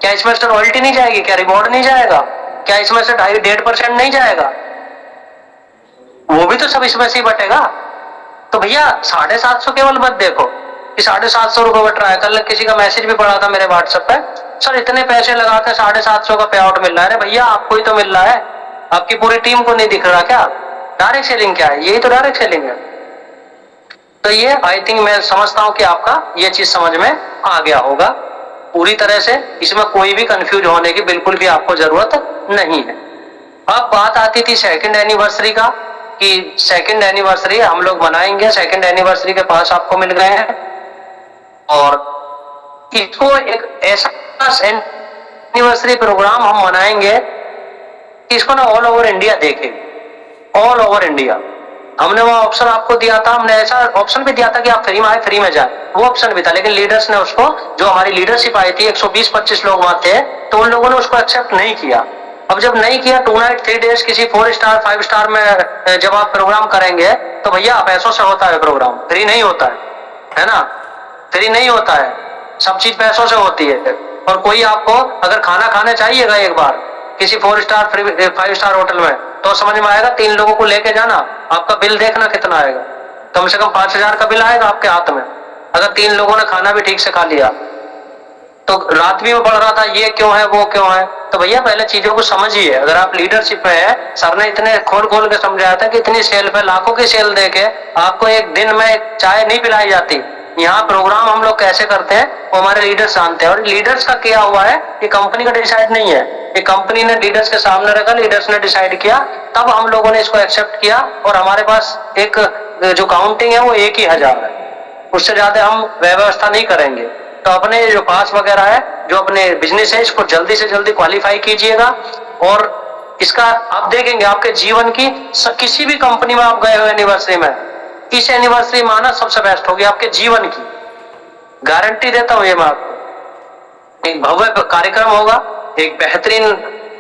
क्या इसमें से रॉयल्टी नहीं जाएगी? क्या रिवॉर्ड नहीं जाएगा? क्या इसमें से 1.5% नहीं जाएगा? वो भी तो सब इसमें से ही बटेगा। तो भैया 750 केवल मत देखो कि 750 रुपए बट रहा है। कल किसी का मैसेज भी पड़ा था मेरे व्हाट्सएप पे, सर इतने पैसे लगाते 750 का पे आउट मिल रहा है। अरे भैया आपको ही तो मिल रहा है, आपकी पूरी टीम को नहीं दिख रहा क्या? डायरेक्ट सेलिंग क्या है? यही तो डायरेक्ट सेलिंग है। तो ये आई थिंक मैं समझता हूं कि आपका ये चीज समझ में आ गया होगा पूरी तरह से। इसमें कोई भी कंफ्यूज होने की बिल्कुल भी आपको जरूरत नहीं है। अब बात आती थी सेकंड एनिवर्सरी का, कि सेकंड एनिवर्सरी हम लोग मनाएंगे। सेकंड एनिवर्सरी के पास आपको मिल गए हैं, और इसको एक ऐसा एनिवर्सरी प्रोग्राम हम मनाएंगे, इसको ना ऑल ओवर इंडिया देखे, ऑल ओवर इंडिया। हमने वो ऑप्शन आपको दिया था, हमने ऐसा ऑप्शन भी दिया था कि आप फ्री में आए फ्री में जाए, वो ऑप्शन भी था। लेकिन लीडर्स ने उसको, जो हमारी लीडरशिप आई थी 120-25 लोग वहां थे, तो उन लोगों ने उसको एक्सेप्ट नहीं किया। अब जब नहीं किया 2 नाइट 3 डेज किसी 4 स्टार 5 स्टार में जब आप प्रोग्राम करेंगे, तो भैया पैसों से होता है प्रोग्राम, फ्री नहीं होता है ना? फ्री नहीं होता है, सब चीज पैसों से होती है। और कोई आपको अगर खाना खाने चाहिएगा एक बार किसी 4 स्टार 5 स्टार होटल में, तो समझ में आएगा 3 लोगों को लेके जाना, आपका बिल देखना कितना आएगा, कम से कम 5000 का बिल आएगा आपके हाथ में, अगर 3 लोगों ने खाना भी ठीक से खा लिया। तो रात भी में पढ़ रहा था ये क्यों है वो क्यों है। तो भैया पहले चीजों को समझिए। अगर आप लीडरशिप में है, सर ने इतने खोल खोल के समझाया था कि इतनी सेल पे लाखों की सेल देके आपको एक दिन में चाय नहीं पिलाई जाती। यहाँ प्रोग्राम हम लोग कैसे करते हैं वो हमारे लीडर्स जानते हैं। और लीडर्स का क्या हुआ है, ये कंपनी का डिसाइड नहीं है, ये कंपनी ने लीडर्स के सामने रखा, लीडर्स ने डिसाइड किया, तब हम लोगों ने इसको एक्सेप्ट किया। और हमारे पास एक जो काउंटिंग है वो 1000 है, उससे ज्यादा हम व्यवस्था नहीं करेंगे। तो अपने जो पास वगैरह है, जो अपने बिजनेस है, इसको जल्दी से जल्दी क्वालिफाई कीजिएगा। और इसका आप देखेंगे आपके जीवन की किसी भी कंपनी में आप गए हो एनिवर्सरी में, इस एनिवर्सरी माना सबसे बेस्ट होगी आपके जीवन की, गारंटी देता हूं ये मैं आपको। एक भव्य कार्यक्रम होगा, एक बेहतरीन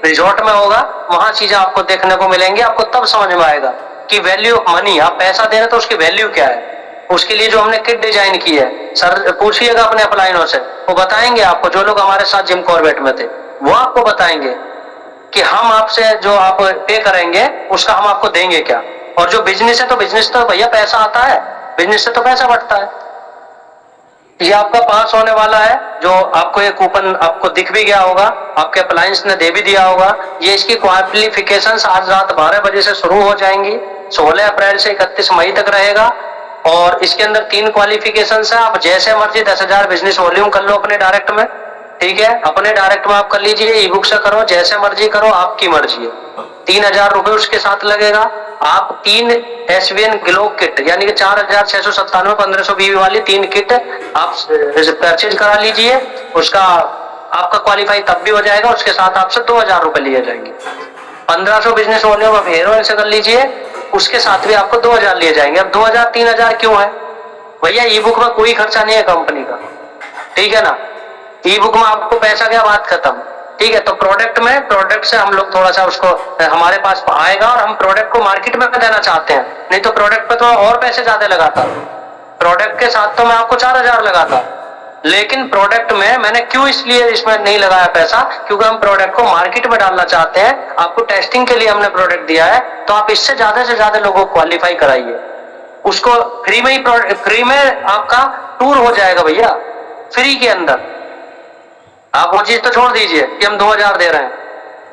रिजॉर्ट में होगा, वहां चीजें आपको देखने को मिलेंगी। आपको तब समझ में आएगा कि वैल्यू ऑफ मनी, आप पैसा दे रहे तो उसकी वैल्यू क्या है। उसके लिए जो हमने किट डिजाइन की है, सर पूछिएगा अपने अपलाइनों से, वो बताएंगे आपको, जो लोग हमारे साथ जिम कॉर्बेट में थे वो आपको बताएंगे कि हम आपसे जो आप पे करेंगे उसका हम आपको देंगे क्या। और जो बिजनेस है तो बिजनेस तो भैया पैसा आता है, बिजनेस से तो पैसा बढ़ता है। ये आपका पास होने वाला है, जो आपको ये कूपन आपको दिख भी गया होगा, आपके अप्लायंस ने दे भी दिया होगा। ये इसकी क्वालिफिकेशंस आज रात 12 बजे से शुरू हो जाएंगी, 16 अप्रैल से 31 मई तक रहेगा। और इसके अंदर 3 क्वालिफिकेशंस है। आप जैसे मर्जी 10,000 बिजनेस वॉल्यूम कर लो अपने डायरेक्ट में, ठीक है, अपने डायरेक्ट में आप कर लीजिए, ई बुक से करो, जैसे मर्जी करो, आपकी मर्जी है। 3,000 रुपए उसके साथ लगेगा। आप 3 SVN ग्लो किट यानी कि 4,697 1520 वाली 3 किट आप परचेज करा लीजिए। उसका आपका क्वालिफाई तब भी हो जाएगा, उसके साथ आपसे 2,000 रुपए लिए जाएंगे। 1,500 बिजनेस वॉल्यूम आप हेयर ऑयल से कर लीजिए, उसके साथ भी आपको 2,000 लिए जाएंगे। अब 2,000 3,000 क्यों है भैया? ई बुक में कोई खर्चा नहीं है कंपनी का, ठीक है ना। ई बुक में आपको पैसा क्या, बात खत्म, ठीक है। तो प्रोडक्ट से हम लोग थोड़ा सा उसको हमारे पास आएगा और हम प्रोडक्ट को मार्केट में देना चाहते हैं, नहीं तो प्रोडक्ट पे तो और पैसे ज्यादा लगाता। प्रोडक्ट के साथ तो मैं आपको 4,000 लगाता, लेकिन प्रोडक्ट में मैंने क्यों इसलिए इसमें नहीं लगाया पैसा, क्योंकि हम प्रोडक्ट को मार्केट में डालना चाहते हैं। आपको टेस्टिंग के लिए हमने प्रोडक्ट दिया है, तो आप इससे ज्यादा से ज्यादा लोगों को क्वालिफाई कराइए। उसको फ्री में आपका टूर हो जाएगा भैया, फ्री के अंदर। आप वो चीज तो छोड़ दीजिए कि हम 2,000 दे रहे हैं,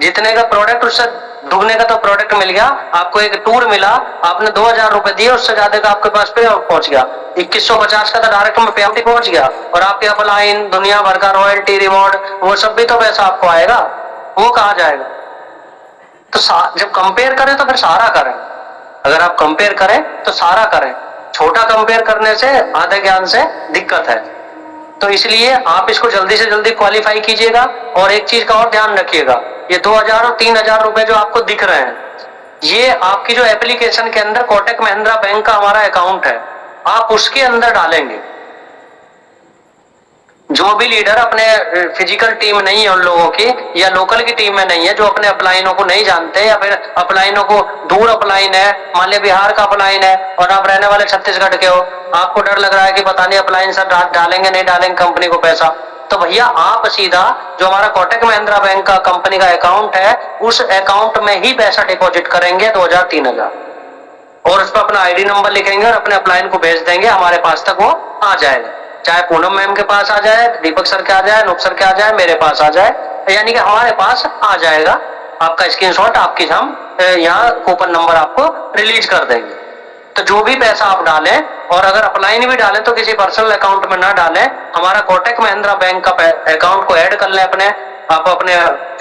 जितने का प्रोडक्ट उससे दुगने का तो प्रोडक्ट मिल गया, आपको एक टूर मिला, आपने 2,000 रुपए दिए, उससे ज्यादा का आपके पास पे पहुंच गया। 2150 का तो डायरेक्ट में पे आउट पहुंच गया, और आपके अपलाइन दुनिया भर का रॉयल्टी रिवॉर्ड वो सब भी तो पैसा आपको आएगा, वो कहाँ जाएगा। तो जब कंपेयर करें तो फिर सारा करें। अगर आप कंपेयर करें तो सारा करें, छोटा कंपेयर करने से आधे ज्ञान से दिक्कत है। तो इसलिए आप इसको जल्दी से जल्दी क्वालिफाई कीजिएगा। और एक चीज का और ध्यान रखिएगा, ये 2,000 और 3,000 रुपए जो आपको दिख रहे हैं, ये आपकी जो एप्लीकेशन के अंदर कोटक महिंद्रा बैंक का हमारा अकाउंट है, आप उसके अंदर डालेंगे। जो भी लीडर अपने फिजिकल टीम नहीं है उन लोगों की, या लोकल की टीम में नहीं है, जो अपने अपलाइनों को नहीं जानते, या फिर अपलाइनों को दूर अपलाइन है, मान लिया बिहार का अपलाइन है और आप रहने वाले छत्तीसगढ़ के हो, आपको डर लग रहा है कि पता नहीं अपलाइन सर डालेंगे नहीं डालेंगे कंपनी को पैसा, तो भैया आप सीधा जो हमारा कोटक महिंद्रा बैंक का कंपनी का अकाउंट है, उस अकाउंट में ही पैसा डिपॉजिट करेंगे 2,000 3,000, और उस पर अपना आईडी नंबर लिखेंगे और अपने अपलाइन को भेज देंगे, हमारे पास तक वो आ जाएगा। चाहे पूनम मैम के पास आ जाए, दीपक सर के आ जाए, नुक सर के आ जाए, मेरे पास आ जाए, यानी कि हमारे पास आ जाएगा। आपका स्क्रीनशॉट आपकी हम यहाँ कूपन नंबर आपको रिलीज कर देंगे। तो जो भी पैसा आप डालें, और अगर अपलाइन भी डालें तो किसी पर्सनल अकाउंट में ना डालें, हमारा कोटक महिंद्रा बैंक का अकाउंट को ऐड कर लें आप अपने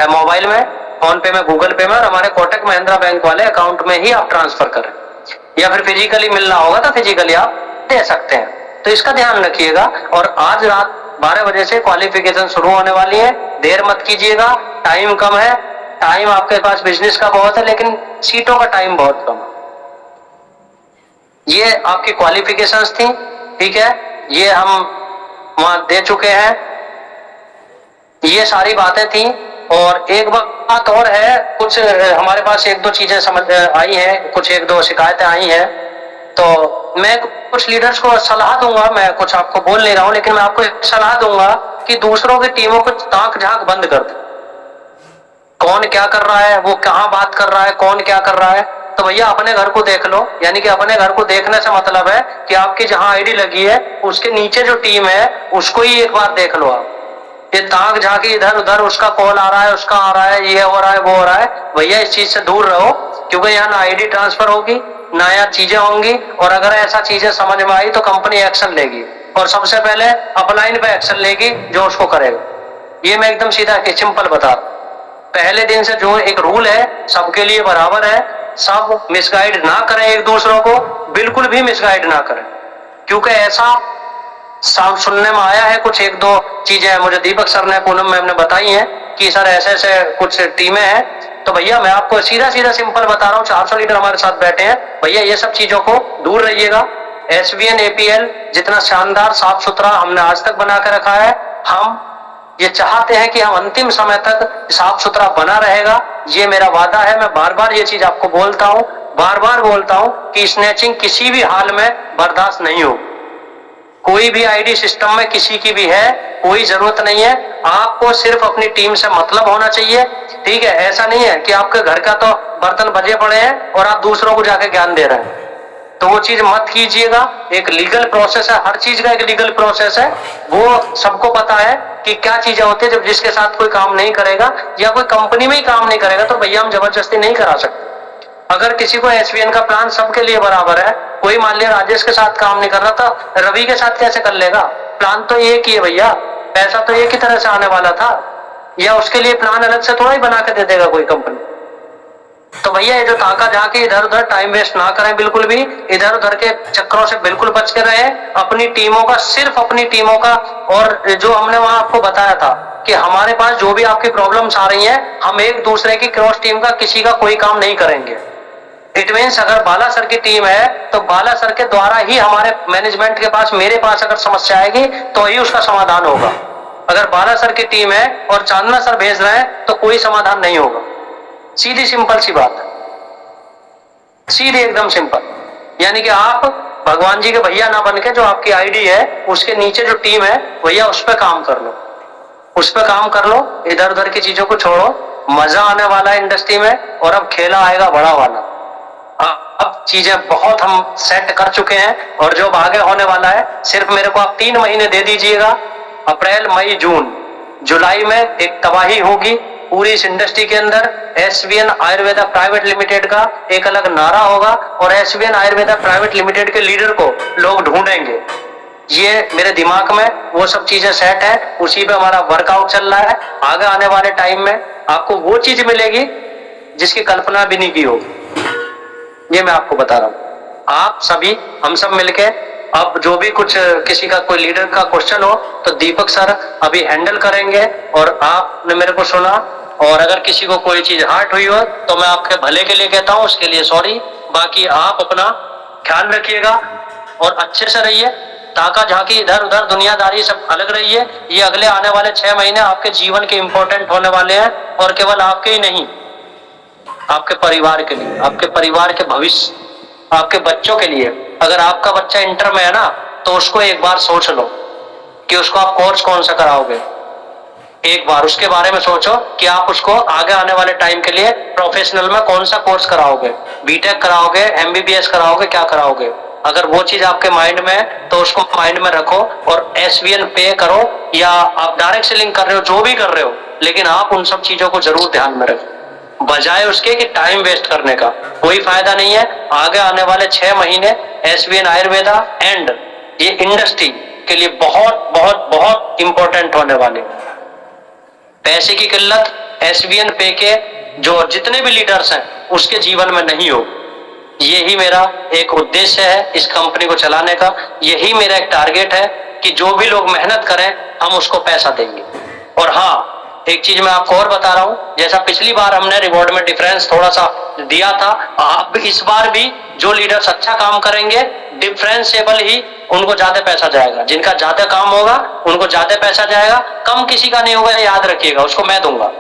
मोबाइल में, फोन पे में, गूगल पे में, और हमारे कोटक महिंद्रा बैंक वाले अकाउंट में ही आप ट्रांसफर करें, या फिर फिजिकली मिलना होगा तो फिजिकली आप दे सकते हैं। तो इसका ध्यान रखिएगा। और आज रात 12 बजे से क्वालिफिकेशन शुरू होने वाली है, देर मत कीजिएगा, टाइम कम है, टाइम आपके पास बिजनेस का बहुत है लेकिन सीटों का टाइम बहुत कम है। ये आपकी क्वालिफिकेशंस थी, ठीक है, ये हम वहां दे चुके हैं, ये सारी बातें थी। और एक बात और है, कुछ हमारे पास 1-2 चीजें समझ आई हैं, कुछ 1-2 शिकायतें आई हैं, तो मैं कुछ लीडर्स को सलाह दूंगा, मैं कुछ आपको बोल नहीं रहा हूं, लेकिन मैं आपको एक सलाह दूंगा कि दूसरों की टीमों को ताक झांक बंद कर दे। कौन क्या कर रहा है, वो कहां बात कर रहा है, कौन क्या कर रहा है, तो भैया अपने घर को देख लो। यानी कि अपने घर को देखने से मतलब है कि आपकी जहां आईडी लगी है उसके नीचे जो टीम है उसको ही एक बार देख लो आप। ये ताक झांकी इधर उधर, उसका कॉल आ रहा है, उसका आ रहा है, ये हो रहा है, वो हो रहा है, भैया इस चीज से दूर रहो, क्योंकि यहाँ ना आईडी ट्रांसफर होगी, ना यहाँ चीजें होंगी, और अगर ऐसा चीजें समझ में आई तो कंपनी एक्शन लेगी, और सबसे पहले अपलाइन पे एक्शन लेगी जो उसको करेगा। ये मैं एकदम सीधा सिंपल बता रहा हूं। पहले दिन से जो एक रूल है सबके लिए बराबर है, सब मिसगाइड ना करें एक दूसरों को, बिल्कुल भी मिसगाइड ना करें, क्योंकि ऐसा सुनने में आया है। कुछ 1-2 चीजें मुझे दीपक सर ने, पूनम मैम ने बताई हैं कि सर ऐसे ऐसे कुछ टीमें हैं। तो भैया मैं आपको सीधा सीधा सिंपल बता रहा हूँ, 400 लीडर हमारे साथ बैठे हैं, भैया ये सब चीजों को दूर रहिएगा। SVN APL जितना शानदार साफ सुथरा हमने आज तक बना के रखा है, हम ये चाहते हैं कि हम अंतिम समय तक साफ सुथरा बना रहेगा, ये मेरा वादा है। मैं बार बार ये चीज आपको बोलता हूँ, बार बार बोलता हूँ कि स्नैचिंग किसी भी हाल में बर्दाश्त नहीं होगी। कोई भी आईडी सिस्टम में किसी की भी है, कोई जरूरत नहीं है। आपको सिर्फ अपनी टीम से मतलब होना चाहिए, ठीक है। ऐसा नहीं है कि आपके घर का तो बर्तन बजे पड़े हैं और आप दूसरों को जाके ज्ञान दे रहे हैं, तो वो चीज मत कीजिएगा। एक लीगल प्रोसेस है, हर चीज का एक लीगल प्रोसेस है, वो सबको पता है कि क्या चीजें होती है। जब जिसके साथ कोई काम नहीं करेगा या कोई कंपनी में ही काम नहीं करेगा तो भैया हम जबरदस्ती नहीं करा सकते। अगर किसी को एसवीएन का प्लान सबके लिए बराबर है, कोई मान लिया राजेश के साथ काम नहीं कर रहा था, रवि के साथ कैसे कर लेगा? प्लान तो एक ही है भैया, पैसा तो एक ही तरह से आने वाला था, या उसके लिए प्लान अलग से थोड़ा ही बना के दे देगा कोई कंपनी। तो भैया ये जो ताका झाकी इधर उधर टाइम वेस्ट ना करें, बिल्कुल भी इधर उधर के चक्करों से बिल्कुल बच के रहे। अपनी टीमों का, सिर्फ अपनी टीमों का, और जो हमने वहां आपको बताया था कि हमारे पास जो भी आपकी प्रॉब्लम्स आ रही हैं, हम एक दूसरे की क्रॉस टीम का किसी का कोई काम नहीं करेंगे। इट मीन्स अगर बाला सर की टीम है तो बाला सर के द्वारा ही हमारे मैनेजमेंट के पास, मेरे पास अगर समस्या आएगी तो ही उसका समाधान होगा। अगर बाला सर की टीम है और चांदना सर भेज रहे हैं तो कोई समाधान नहीं होगा। सीधी सिंपल सी बात है, सीधी एकदम सिंपल। यानी कि आप भगवान जी के भैया ना बन के, जो आपकी आईडी है उसके नीचे जो टीम है भैया उस पर काम कर लो, उस पर काम कर लो, इधर उधर की चीजों को छोड़ो। मजा आने वाला है इंडस्ट्री में, और अब खेला आएगा बड़ा वाला। अब चीजें बहुत हम सेट कर चुके हैं, और जो आगे होने वाला है, सिर्फ मेरे को आप 3 महीने दे दीजिएगा। अप्रैल, मई, जून, जुलाई में एक तबाही होगी पूरी इस इंडस्ट्री के अंदर। एसवीएन आयुर्वेदा प्राइवेट लिमिटेड का एक अलग नारा होगा, और एसवीएन आयुर्वेदा प्राइवेट लिमिटेड के लीडर को लोग ढूंढेंगे। ये मेरे दिमाग में वो सब चीजें सेट है, उसी पे हमारा वर्कआउट चल रहा है। आगे आने वाले टाइम में आपको वो चीज मिलेगी जिसकी कल्पना भी नहीं की होगी, ये मैं आपको बता रहा हूं। आप सभी, हम सब मिलके, अब जो भी कुछ किसी का कोई लीडर का क्वेश्चन हो तो दीपक सर अभी हैंडल करेंगे, और आपने मेरे को सुना, और अगर किसी को कोई चीज हर्ट हुई हो तो मैं आपके भले के लिए कहता हूं, उसके लिए सॉरी। बाकी आप अपना ख्याल रखिएगा और अच्छे से रहिए। ताका झाकी इधर उधर दुनियादारी सब अलग रहिए। ये अगले आने वाले 6 महीने आपके जीवन के इंपॉर्टेंट होने वाले हैं, और केवल आपके ही नहीं, आपके परिवार के लिए, आपके परिवार के भविष्य, आपके बच्चों के लिए। अगर आपका बच्चा इंटर में है ना, तो उसको एक बार सोच लो कि उसको आप कोर्स कौन सा कराओगे। एक बार उसके बारे में सोचो कि आप उसको आगे आने वाले टाइम के लिए प्रोफेशनल में कौन सा कोर्स कराओगे, बीटेक कराओगे, एमबीबीएस कराओगे, क्या कराओगे। अगर वो चीज आपके माइंड में है तो उसको माइंड में रखो, और एसवीएन पे करो, या आप डायरेक्ट सेलिंग कर रहे हो, जो भी कर रहे हो, लेकिन आप उन सब चीजों को जरूर ध्यान में रखो, बजाय उसके कि टाइम वेस्ट करने का कोई फायदा नहीं है। आगे आने वाले 6 महीने एसवीएन आयुर्वेदा एंड ये इंडस्ट्री के लिए बहुत बहुत बहुत इंपॉर्टेंट होने वाले। पैसे की किल्लत एसवीएन पे के जो जितने भी लीडर्स हैं उसके जीवन में नहीं हो। यही मेरा एक उद्देश्य है इस कंपनी को चलाने का, यही मेरा एक टारगेट है कि जो भी लोग मेहनत करें हम उसको पैसा देंगे। और हाँ, एक चीज मैं आपको और बता रहा हूं, जैसा पिछली बार हमने रिवॉर्ड में डिफरेंस थोड़ा सा दिया था, अब इस बार भी जो लीडर्स अच्छा काम करेंगे डिफरेंशिएबल ही उनको ज्यादा पैसा जाएगा। जिनका ज्यादा काम होगा उनको ज्यादा पैसा जाएगा, कम किसी का नहीं होगा, याद रखिएगा, उसको मैं दूंगा।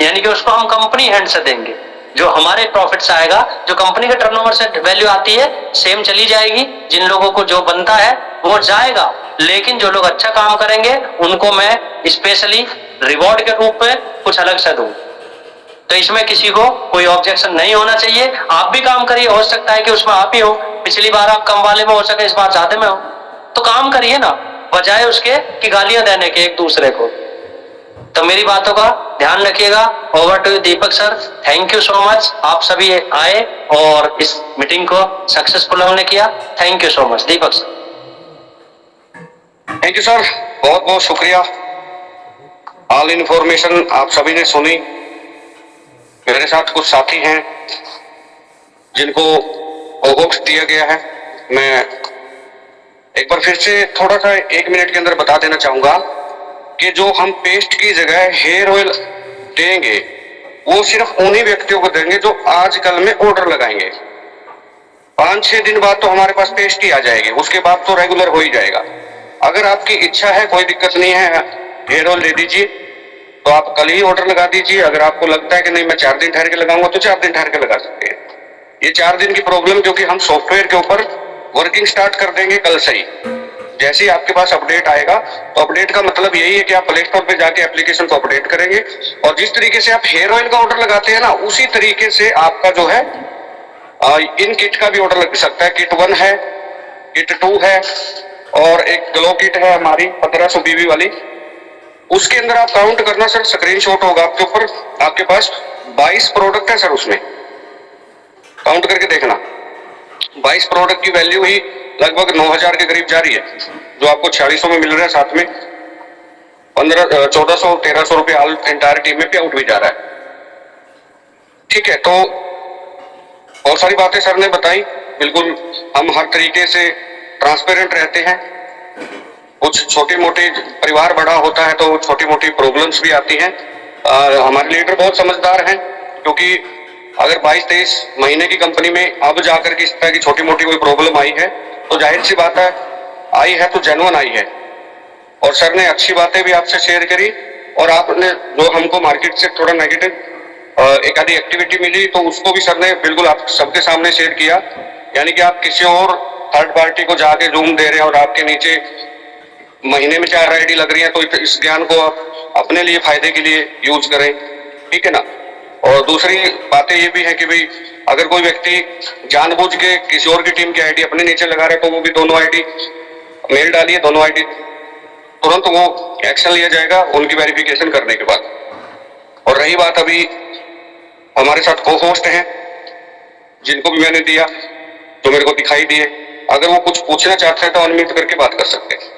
यानी कि उसको हम कंपनी हैंड से देंगे। जो हमारे प्रॉफिट से आएगा, जो कंपनी के टर्नओवर से वैल्यू आती है सेम चली जाएगी, जिन लोगों को जो बनता है वो जाएगा, लेकिन जो लोग अच्छा काम करेंगे उनको मैं स्पेशली रिवॉर्ड के रूप में कुछ अलग से दूं। तो इसमें किसी को कोई ऑब्जेक्शन नहीं होना चाहिए। आप भी काम करिए, हो सकता है कि उसमें आप ही हो, पिछली बार आप कम वाले में हो सके, इस बार ज्यादा में हो, तो काम करिए ना, बजाय उसके कि गालियां देने के एक दूसरे को। तो मेरी बातों का ध्यान रखिएगा। Over to Deepak sir, thank you so much. आप सभी आए और इस मीटिंग को सक्सेसफुल हमने किया। Thank you so much Deepak sir. Thank you sir, बहुत बहुत शुक्रिया। ऑल इन्फॉर्मेशन आप सभी ने सुनी। मेरे साथ कुछ साथी हैं जिनको ओबॉक्स दिया गया है। मैं एक बार फिर से थोड़ा सा 1 मिनट के अंदर बता देना चाहूंगा कि जो हम पेस्ट की जगह हेयर ऑयल देंगे वो सिर्फ उन्हीं व्यक्तियों को देंगे जो आजकल में ऑर्डर लगाएंगे। 5-6 दिन बाद तो हमारे पास पेस्ट ही आ जाएगी, उसके बाद तो रेगुलर हो ही जाएगा। अगर आपकी इच्छा है, कोई दिक्कत नहीं है, हेयर ऑयल दे दीजिए, तो आप कल ही ऑर्डर लगा दीजिए। अगर आपको लगता है कि नहीं मैं 4 दिन ठहर के लगाऊंगा तो 4 दिन ठहर के लगा सकते हैं। ये 4 दिन की प्रॉब्लम, क्योंकि हम सॉफ्टवेयर के ऊपर वर्किंग स्टार्ट कर देंगे कल से ही, जैसे ही आपके पास अपडेट आएगा, तो अपडेट का मतलब यही है कि आप प्ले स्टोर पे जाके एप्लीकेशन को अपडेट करेंगे और जिस तरीके से आप हेयर ऑयल का ऑर्डर लगाते हैं ना, उसी तरीके से आपका जो है इन किट का भी ऑर्डर लग सकता है। किट 1 है, किट 2 है और एक ग्लो किट है हमारी 1500 BB वाली। उसके अंदर आप काउंट करना सर, स्क्रीनशॉट होगा आपके ऊपर, आपके पास 22 प्रोडक्ट है सर, उसमें काउंट करके देखना। 22 प्रोडक्ट की वैल्यू ही लगभग 9000 के करीब जा रही है, जो आपको 4600 में मिल रहा है, साथ में 1400-1300 रुपये ऑल एंटायर टीम में पे आउट भी जा रहा है। ठीक है, तो और सारी बातें सर ने बताई, बिल्कुल हम हर तरीके से ट्रांसपेरेंट रहते हैं। कुछ छोटी मोटी, परिवार बड़ा होता है तो छोटी मोटी प्रॉब्लम्स भी आती हैं। हमारे लीडर बहुत समझदार हैं, क्योंकि अगर 22-23 महीने की कंपनी में अब जाकर के इस तरह की छोटी मोटी कोई प्रॉब्लम आई है, तो जाहिर सी बात है आई है तो जेन्युइन आई है। और सर ने अच्छी बातें भी आपसे शेयर करी और आपने जो हमको मार्केट से थोड़ा नेगेटिव एक आधी एक्टिविटी मिली, तो उसको भी सर ने बिल्कुल आप सबके सामने शेयर किया। यानी कि आप किसी और थर्ड पार्टी को जाके जूम दे रहे हैं और आपके नीचे महीने में 4 आईडी लग रही है, तो इस ज्ञान को आप अपने लिए फायदे के लिए यूज करें, ठीक है ना। और दूसरी बातें ये भी है कि भाई अगर कोई व्यक्ति जानबूझ के किसी और की टीम की आईडी अपने नीचे लगा रहा है, तो वो भी दोनों आईडी मेल डालिए, दोनों आईडी तुरंत वो एक्शन लिया जाएगा उनकी वेरिफिकेशन करने के बाद। और रही बात, अभी हमारे साथ को होस्ट हैं जिनको भी मैंने दिया, जो मेरे को दिखाई दिए, अगर वो कुछ पूछना चाहते हैं तो अनम्यूट करके बात कर सकते हैं।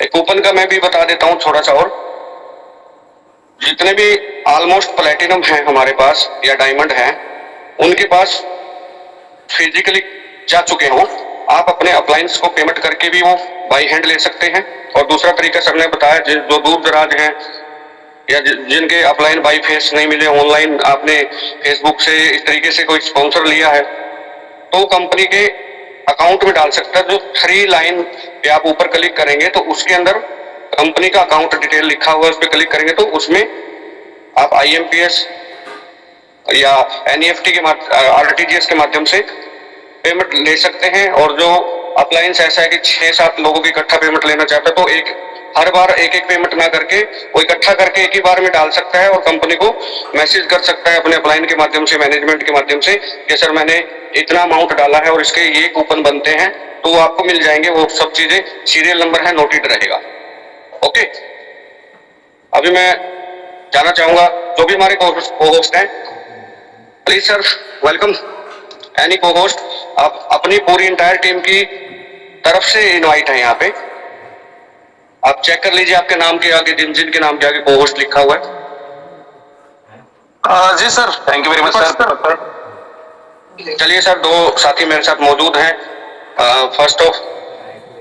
एक कूपन का मैं भी बता देता हूं थोड़ा सा, और जितने भी ऑलमोस्ट प्लेटिनम हैं हमारे पास या डायमंड हैं, उनके पास फिजिकली जा चुके हो, आप अपने अप्लायंस को पेमेंट करके भी वो बाई हैंड ले सकते हैं। और दूसरा तरीका सर ने बताया, जो दूर दराज हैं या जिनके अप्लायन बाई फेस नहीं मिले, ऑनलाइन आपने फेसबुक से इस तरीके से कोई स्पॉन्सर लिया है, तो कंपनी के अकाउंट में डाल सकता है। जो 3 लाइन पे आप ऊपर क्लिक करेंगे तो उसके अंदर कंपनी का अकाउंट डिटेल लिखा हुआ है, उस पर क्लिक करेंगे तो उसमें आप IMPS या NEFT के RTGS के माध्यम से पेमेंट ले सकते हैं। और जो अप्लायंस ऐसा है कि 6-7 लोगों की इकट्ठा पेमेंट लेना चाहता है, तो एक हर बार एक पेमेंट ना करके वो इकट्ठा करके एक ही बार में डाल सकता है और कंपनी को मैसेज कर सकता है अपने अप्लायन के माध्यम से, मैनेजमेंट के माध्यम से कि सर मैंने इतना अमाउंट डाला है और इसके ये कूपन बनते हैं, तो वो आपको मिल जाएंगे। वो सब चीजें, सीरियल नंबर है, नोटेड रहेगा। ओके, अभी मैं जाना चाहूंगा जो भी हमारे को होस्ट हैं, प्लीज सर वेलकम एनी को होस्ट। आप अपनी पूरी इंटायर टीम की तरफ से इनवाइट है यहाँ पे, आप चेक कर लीजिए आपके नाम के आगे, जिनके नाम के आगे को होस्ट लिखा हुआ है। जी sir, thank you very much sir. चलिए सर, 2 साथी मेरे साथ मौजूद हैं। फर्स्ट ऑफ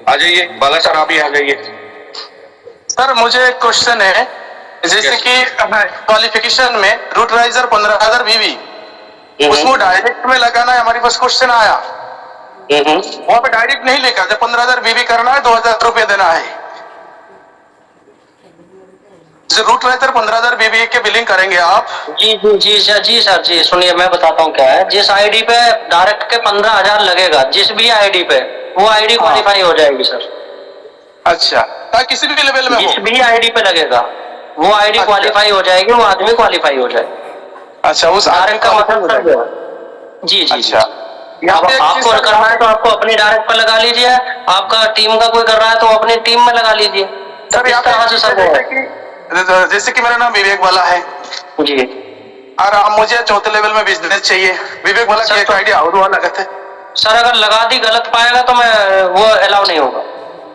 आ जाइए, बाला सर आप ही आ जाइए। सर मुझे एक क्वेश्चन है, जैसे कि क्वालिफिकेशन में रूट राइजर 15,000 BB, उसमें डायरेक्ट में लगाना है, हमारे पास क्वेश्चन आया, वहां पे डायरेक्ट नहीं लिखा, जब 15,000 BB करना है 2,000 रुपये देना है। रूट राइजर 15,000 BB के बिलिंग करेंगे आप? जी सर जी, सुनिए मैं बताता हूँ क्या है। जिस आईडी पे डायरेक्ट के 15,000 लगेगा, जिस भी आईडी पे, वो आईडी क्वालिफाई हो जाएगी सर। अच्छा, किसी भी लेवल में, जिस भी आईडी पे लगेगा वो आईडी क्वालिफाई हो जाएगी, वो आदमी क्वालिफाई हो जाएगा। अच्छा, उस डायरेक्ट का मतलब जी। अच्छा, आपको करना है तो आपको अपनी डायरेक्ट पर लगा लीजिए, आपका टीम का कोई कर रहा है तो अपनी टीम में लगा लीजिए। सर इस तरह से सर, जैसे कि मेरा नाम विवेक वाला है जी, और मुझे 4थे लेवल में बिजनेस चाहिए, विवेक वाला की एक आइडिया और वाला लगता है सर। अगर लगा दी गलत पाएगा तो मैं वो अलाउ नहीं होगा।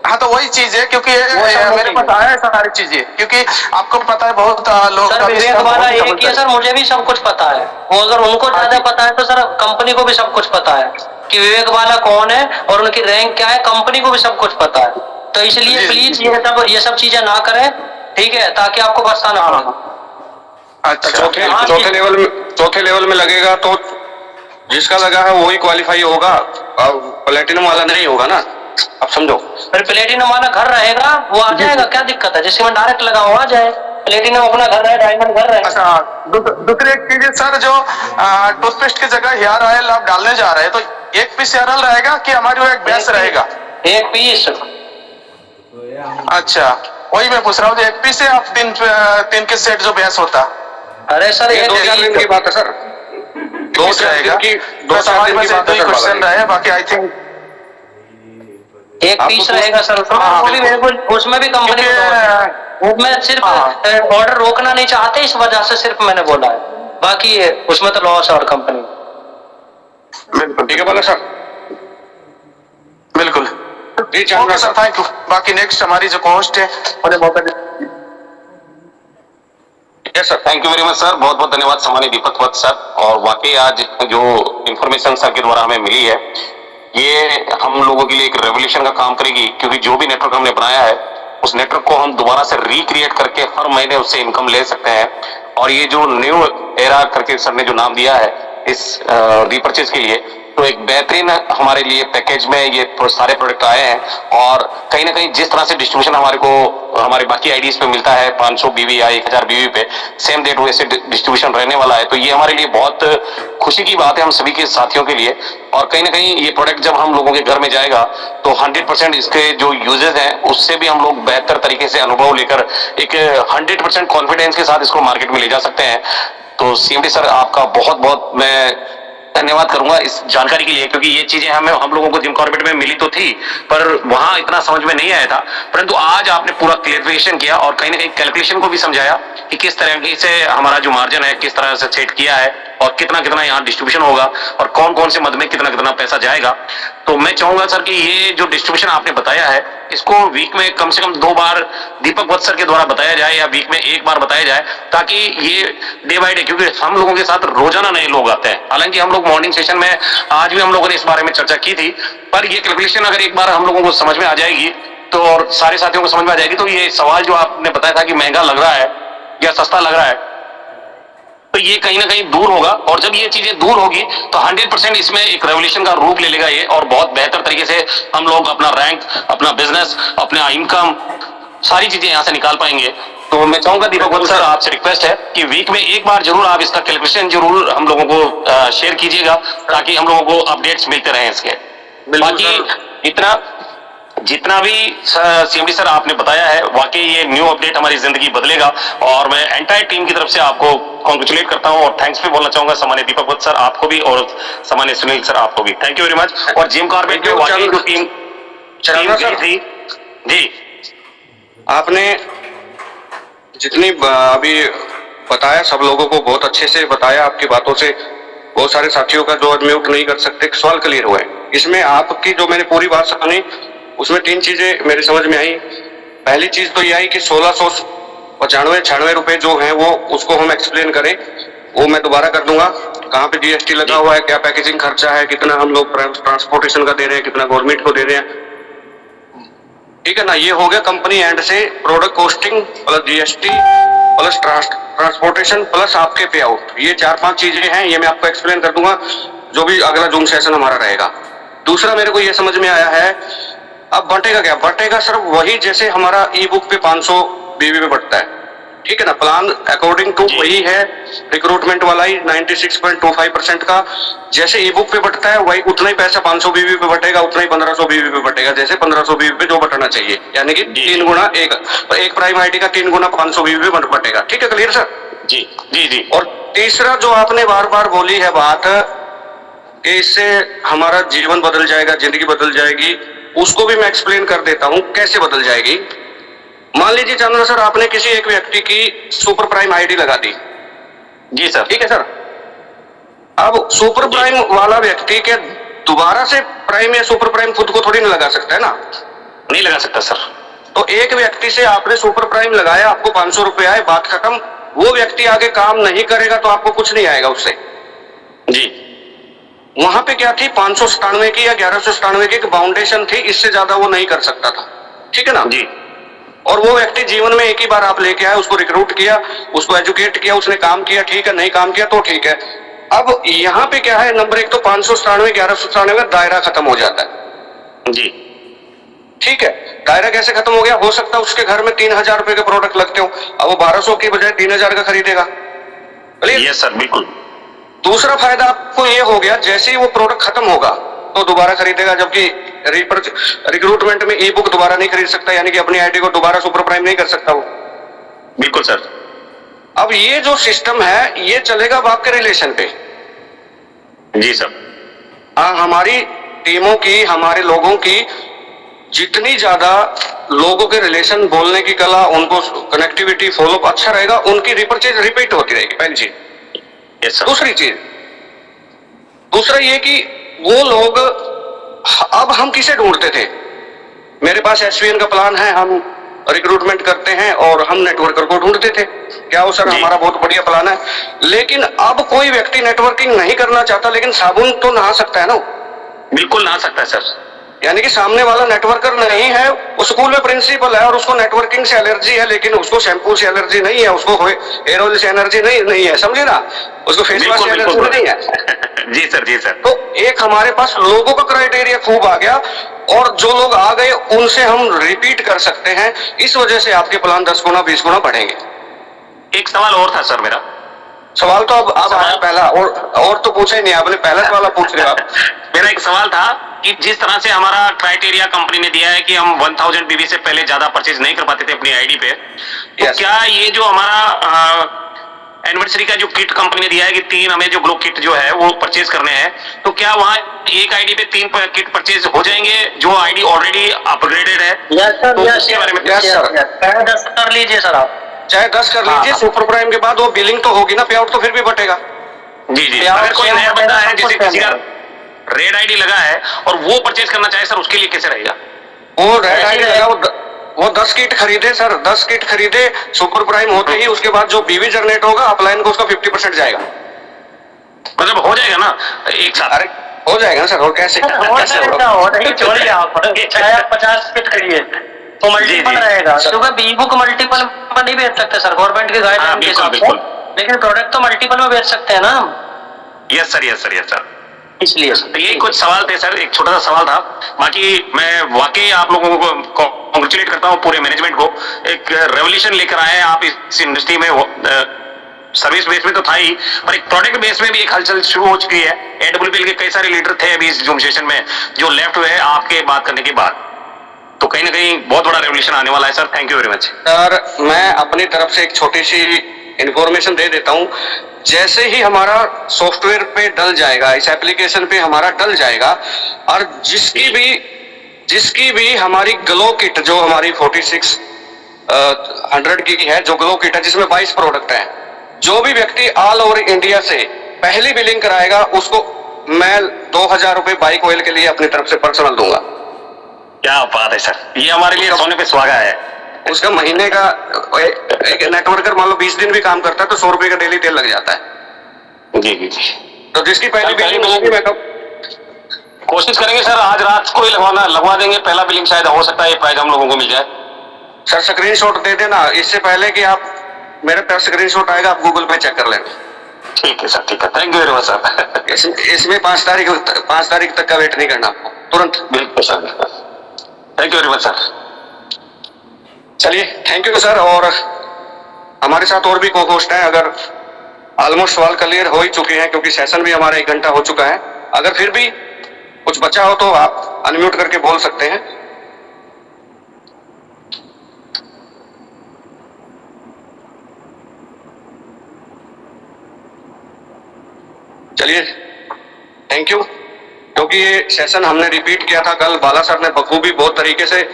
हाँ, तो वही चीज है, क्योंकि मेरे पास आया है सारी चीजें, क्योंकि आपको पता है बहुत लोग। सर विवेक वाला एक ही है सर, मुझे भी सब कुछ पता है। वो अगर उनको ज्यादा पता है तो सर कंपनी को भी सब कुछ पता है कि विवेक वाला कौन है और उनकी रैंक क्या है, कंपनी को भी सब कुछ पता है। तो इसलिए प्लीज ये सब चीजें ना करें, ठीक है, ताकि आपको पछताना ना पड़े। अच्छा, चौथे लेवल में लगेगा तो जिसका लगा है वही क्वालिफाई होगा, प्लेटिनम वाला नहीं होगा ना, आप समझो। फिर प्लेटिनम वाला घर रहेगा, वो आ जाएगा, क्या दिक्कत है? जिससे मैं डायरेक्ट लगा हुआ आ जाए, प्लेटिनम अपना घर रहे, डायमंड घर रहे। अच्छा, दूसरी एक चीज सर, जो टूथपेस्ट की जगह हेयर ऑयल आप डालने जा रहे हैं, तो एक पीस एरल रहेगा कि हमारी वो एक भैंस रहेगा? एक पीस। अच्छा, वही मैं पूछ रहा हूँ, एक पीस है आप तीन के सेट जो भैंस होता? अरे सर ये 2-4 दिन की बात है सर, 2-4 दिन की बात है क्वेश्चन रहे, बाकी आई थिंक एक पीस रहेगा सर। वो भी बिल्कुल, उसमें भी कंपनी वो मैं सिर्फ ऑर्डर रोकना नहीं चाहते, इस वजह से सिर्फ मैंने बोला है, बाकी उसमें तो लॉस है और कंपनी। बिल्कुल ठीक है बोला सर। बिल्कुल जी ओके सर, थैंक यू। बाकी नेक्स्ट हमारी जो कॉस्ट है उन्हें मौका दे। Yes sir, thank you very much sir, बहुत बहुत धन्यवाद सम्मानित दीपक वत्स सर। और वाकई आज जो इंफॉर्मेशन सर के द्वारा हमें मिली है, ये हम लोगों के लिए एक रेवोल्यूशन का काम करेगी, क्योंकि जो भी नेटवर्क हमने बनाया है उस नेटवर्क को हम दोबारा से रिक्रिएट करके हर महीने उससे इनकम ले सकते हैं। और ये जो न्यू एरा करके सर ने जो नाम दिया है इस रीपरचेज के लिए, तो एक बेहतरीन हमारे लिए पैकेज में ये सारे प्रोडक्ट आए हैं। और कहीं ना कहीं जिस तरह से डिस्ट्रीब्यूशन हमारे को हमारे बाकी आईडीज पे मिलता है 500 बीवी या 1000 बीवी पे, सेम डेट वैसे डिस्ट्रीब्यूशन रहने वाला है, तो ये हमारे लिए बहुत खुशी की बात है हम सभी के साथियों के लिए। और कहीं ना कहीं ये प्रोडक्ट जब हम लोगों के घर में जाएगा तो 100% इसके जो यूजेस हैं उससे भी हम लोग बेहतर तरीके से अनुभव लेकर एक 100% कॉन्फिडेंस के साथ इसको मार्केट में ले जा सकते हैं। तो सीएमडी सर आपका बहुत बहुत मैं धन्यवाद करूंगा इस जानकारी के लिए, क्योंकि ये चीजें हम लोगों को जिम कॉर्बेट में मिली तो थी पर वहां इतना समझ में नहीं आया था, परंतु आज आपने पूरा क्लियरिफिकेशन किया और कहीं ना कहीं कैलकुलेशन को भी समझाया कि किस तरह से हमारा जो मार्जिन है किस तरह से सेट किया है और कितना कितना यहाँ डिस्ट्रीब्यूशन होगा और कौन कौन से मद में कितना कितना पैसा जाएगा। तो मैं चाहूंगा सर कि ये जो डिस्ट्रीब्यूशन आपने बताया है इसको वीक में कम से कम 2 बार दीपक वत्स सर के द्वारा बताया जाए या वीक में 1 बार बताया जाए, ताकि ये डे बाय डे, क्योंकि हम लोगों के साथ रोजाना नए लोग आते हैं। हालांकि हम लोग मॉर्निंग सेशन में आज भी हम लोगों ने इस बारे में चर्चा की थी, पर ये कैलकुलेशन अगर एक बार हम लोगों को समझ में आ जाएगी तो और सारे साथियों को समझ में आ जाएगी, तो ये सवाल जो आपने बताया था कि महंगा लग रहा है या सस्ता लग रहा है, तो ये कहीं ना कहीं दूर होगा। और जब ये चीजें दूर होगी तो 100% इसमें एक रेवोल्यूशन का रूप ले लेगा ये, और बहुत बेहतर तरीके से हम लोग अपना रैंक, अपना बिजनेस, अपना इनकम, सारी चीजें यहाँ से निकाल पाएंगे। तो मैं चाहूंगा दीपक वत्स सर आपसे रिक्वेस्ट है कि वीक में 1 बार जरूर आप इसका कैलकुलेशन जरूर हम लोगों को शेयर कीजिएगा, ताकि हम लोगों को अपडेट्स मिलते रहें इसके। बाकी इतना जितना भी सीएमडी सर आपने बताया है, वाकई ये न्यू अपडेट हमारी जिंदगी बदलेगा। और मैं एंटायर टीम की तरफ से आपको कॉन्ग्रेचुलेट करता हूं और थैंक्स भी बोलना चाहूंगा सामान्य दीपक वत्स सर आपको भी और सामान्य सुनील सर आपको भी। Thank you very much. और जिम कॉर्बेट में वाकई जो टीम थी जी, आपने जितनी अभी बताया सब लोगों को बहुत अच्छे से बताया, आपकी बातों से बहुत सारे साथियों का जो अनम्यूट नहीं कर सकते सवाल क्लियर हुए। इसमें आपकी जो मैंने पूरी बात सुनी उसमें 3 चीजें मेरी समझ में आई। पहली चीज तो ये आई कि 1695 रुपए जो है वो उसको हम एक्सप्लेन करें, वो मैं दोबारा कर दूंगा। कहाँ पे जीएसटी लगा हुआ है, क्या पैकेजिंग खर्चा है, कितना हम लोग ट्रांसपोर्टेशन का दे रहे हैं, कितना गवर्नमेंट को दे रहे हैं, ठीक है ना। ये हो गया कंपनी एंड से product costing plus GST plus transportation plus आपके पे आउट, ये 4-5 चीजें हैं, ये मैं आपको एक्सप्लेन कर दूंगा जो भी अगला जूम सेशन हमारा रहेगा। दूसरा मेरे को ये समझ में आया है, अब बटेगा क्या, बटेगा सर वही जैसे हमारा ई बुक पे 500 बीवी पे बढ़ता है, ठीक है ना। प्लान अकॉर्डिंग टू वही है, रिक्रूटमेंट वाला ही 96.25% का जैसे ई बुक पे बढ़ता है वही उतना ही पैसा 500 बीवी पे बटेगा, उतना ही 1500 बीवी पे बटेगा, जैसे 1500 बीवी पे जो बटना चाहिए, यानी कि 3 गुना एक प्राइम आईडी का 3 गुना 500 बीवी पे बटेगा, ठीक है। Clear sir? जी जी जी। और तीसरा जो आपने बार बार बोली है बात कि इससे हमारा जीवन बदल जाएगा, जिंदगी बदल जाएगी, उसको भी मैं एक्सप्लेन कर देता हूं कैसे बदल जाएगी। मान लीजिए चंद्र सर आपने किसी एक व्यक्ति की सुपर प्राइम आईडी लगा दी, जी सर, ठीक है सर। अब सुपर प्राइम वाला व्यक्ति के दोबारा से प्राइम या सुपर प्राइम खुद को थोड़ी ना लगा सकता है ना, नहीं लगा सकता सर। तो एक व्यक्ति से आपने सुपर प्राइम लगाया, आपको 500 रुपए आए, बात खत्म। वो व्यक्ति आगे काम नहीं करेगा तो आपको कुछ नहीं आएगा उससे। जी, वहां पे क्या थी, 597 की या 1197 की बाउंडेशन थी, इससे ज्यादा वो नहीं कर सकता था, ठीक है ना जी। और वो व्यक्ति जीवन में एक ही बार आप लेके आए, उसको रिक्रूट किया, उसको एजुकेट किया, उसने काम किया, ठीक है, नहीं काम किया तो ठीक है। अब यहाँ पे क्या है, नंबर 1 तो 597 1197 का दायरा खत्म हो जाता है, जी, ठीक है। दायरा कैसे खत्म हो गया, हो सकता है उसके घर में 3000 रुपए के प्रोडक्ट लगते हो, अब वो 1200 की बजाय 3000 का खरीदेगा। यस सर, बिल्कुल। दूसरा फायदा आपको ये हो गया, जैसे ही वो प्रोडक्ट खत्म होगा तो दोबारा खरीदेगा, जबकि रिक्रूटमेंट में ई बुक दोबारा नहीं खरीद सकता, यानी कि अपनी आईडी को दोबारा सुपर प्राइम नहीं कर सकता वो। बिल्कुल सर। अब ये जो सिस्टम है ये चलेगा अब आपके रिलेशन पे। जी सर। हाँ, हमारी टीमों की, हमारे लोगों की जितनी ज्यादा लोगों के रिलेशन, बोलने की कला, उनको कनेक्टिविटी, फॉलोअप अच्छा रहेगा, उनकी रिपर्चेज रिपीट होती रहेगी, पहली चीज। Yes sir. दूसरी चीज, दूसरा ये कि वो लोग, अब हम किसे ढूंढते थे, मेरे पास एसवीएन का प्लान है, हम रिक्रूटमेंट करते हैं और हम नेटवर्कर को ढूंढते थे, क्या वो सर हमारा बहुत बढ़िया प्लान है। लेकिन अब कोई व्यक्ति नेटवर्किंग नहीं करना चाहता, लेकिन साबुन तो नहा सकता है ना। बिल्कुल नहा सकता है सर। यानी कि सामने वाला नेटवर्कर नहीं है, वो स्कूल में प्रिंसिपल है और उसको नेटवर्किंग से एलर्जी है, लेकिन उसको शैम्पू से एलर्जी नहीं है, उसको हेयर ऑयल से एलर्जी नहीं है, समझे ना, उसको फेस वॉश से एलर्जी नहीं है। जी सर, जी सर। तो एक हमारे पास लोगों का क्राइटेरिया खूब आ गया, और जो लोग आ गए उनसे हम रिपीट कर सकते हैं। इस वजह से आपके प्लान 10 गुना 20 गुना बढ़ेंगे। एक सवाल और था सर मेरा। सवाल तो अब आया पहला, और तो पूछा ही नहीं आपने, पहला सवाल आप पूछ रहे हो आप। मेरा एक सवाल था कि जिस तरह से हमारा क्राइटेरिया कंपनी ने दिया है कि हम 1000 बीबी से पहले ज्यादा परचेज नहीं कर पाते थे अपनी आईडी पे, तो Yes. क्या ये जो हमारा एनिवर्सरी का जो किट कंपनी ने दिया है कि 3 हमें जो ग्लो किट जो है वो परचेज करने हैं, तो क्या वहाँ एक आईडी पे 3 किट परचेज हो जाएंगे जो आईडी ऑलरेडी अपग्रेडेड है? यस सर, तो यस उसके बारे में Yes, sir. 10 कर लीजिए सर आप। चाहे 10 कर लीजिए, सुपर प्राइम के बाद वो बिलिंग तो होगी ना, पे आउट तो फिर भी बटेगा। जी जी। या अगर कोई और नया बंदा है, जैसे सब किसी का रेड आईडी लगा है और वो परचेज करना चाहे सर, उसके लिए कैसे रहेगा? वो रेड आईडी लगा, वो 10 किट खरीदे सर, 10 किट खरीदे, सुपर प्राइम होते ही उसके बाद जो बीवी जनरेट होगा अपलाइन को उसका 50% जाएगा। मतलब हो जाएगा ना एक साथ? अरे हो जाएगा ना सर, और कैसे छोड़िए आप, चाहे आप 50 किट करिए तो मल्टीपल रहेगा, क्योंकि ई बुक मल्टीपल में नहीं बेच सकते सर, गवर्नमेंट के गाइडलाइन के हिसाब से, लेकिन प्रोडक्ट तो मल्टीपल में बेच सकते हैं ना। Yes sir, yes sir, yes sir. इसलिए तो ये कुछ सवाल थे सर, एक छोटा सा सवाल था। बाकी मैं वाकई आप लोगों को कॉन्ग्रेचुलेट करता हूँ, पूरे मैनेजमेंट को। एक रेवोल्यूशन लेकर आए हैं आप इस इंडस्ट्री में। सर्विस बेस में तो था ही, पर एक प्रोडक्ट बेस में भी एक हलचल शुरू हो चुकी है। एडब्ल्यूपीएल के कई सारे लीडर थे अभी इस जूम सेशन में जो लेफ्ट हुए हैं आपके बात करने के बाद, तो कहीं ना कहीं बहुत बड़ा रेवोल्यूशन आने वाला है sir. Thank you very much sir. मैं अपनी तरफ से एक छोटी सी इंफॉर्मेशन दे देता हूँ। जैसे ही हमारा सॉफ्टवेयर पे डल जाएगा, इस एप्लीकेशन पे हमारा डल जाएगा, और जिसकी भी हमारी ग्लो किट जो हमारी 4600 की है, जो ग्लो किट है जिसमें 22 प्रोडक्ट है, जो भी व्यक्ति ऑल ओवर इंडिया से पहली बिलिंग कराएगा उसको मैं 2000 रुपए बाइक ऑयल के लिए अपनी तरफ से पर्सनल दूंगा। क्या बात है सर, ये हमारे लिए सोने पे सुहागा है। उसका महीने का, एक नेटवर्कर मान लो 20 दिन भी काम करता है तो 100 रुपए का डेली तेल लग जाता है। जी जी जी। तो जिसकी पहली बिलिंग होगी, मैं कोशिश करेंगे सर आज रात को ही लगवा देंगे पहला बिलिंग, शायद हो सकता है ये प्राइज हम लोगों को मिल जाए। सर स्क्रीनशॉट दे देना, इससे पहले कि आप मेरे पास स्क्रीनशॉट आएगा आप गूगल पे चेक कर लेना। ठीक है सर, ठीक है। Thank you very much sir. इसमें 5 तारीख तक का वेट नहीं करना आपको, तुरंत। बिल्कुल sir, thank you very much sir. चलिए, थैंक यू सर। और हमारे साथ और भी को होस्ट हैं, अगर ऑलमोस्ट सवाल क्लियर हो ही चुके हैं क्योंकि सेशन भी हमारा 1 घंटा हो चुका है। अगर फिर भी कुछ बचा हो तो आप अनम्यूट करके बोल सकते हैं। चलिए, थैंक यू। क्योंकि ये सेशन हमने रिपीट किया था कल, बाला सर ने बखूबी बहुत तरीके से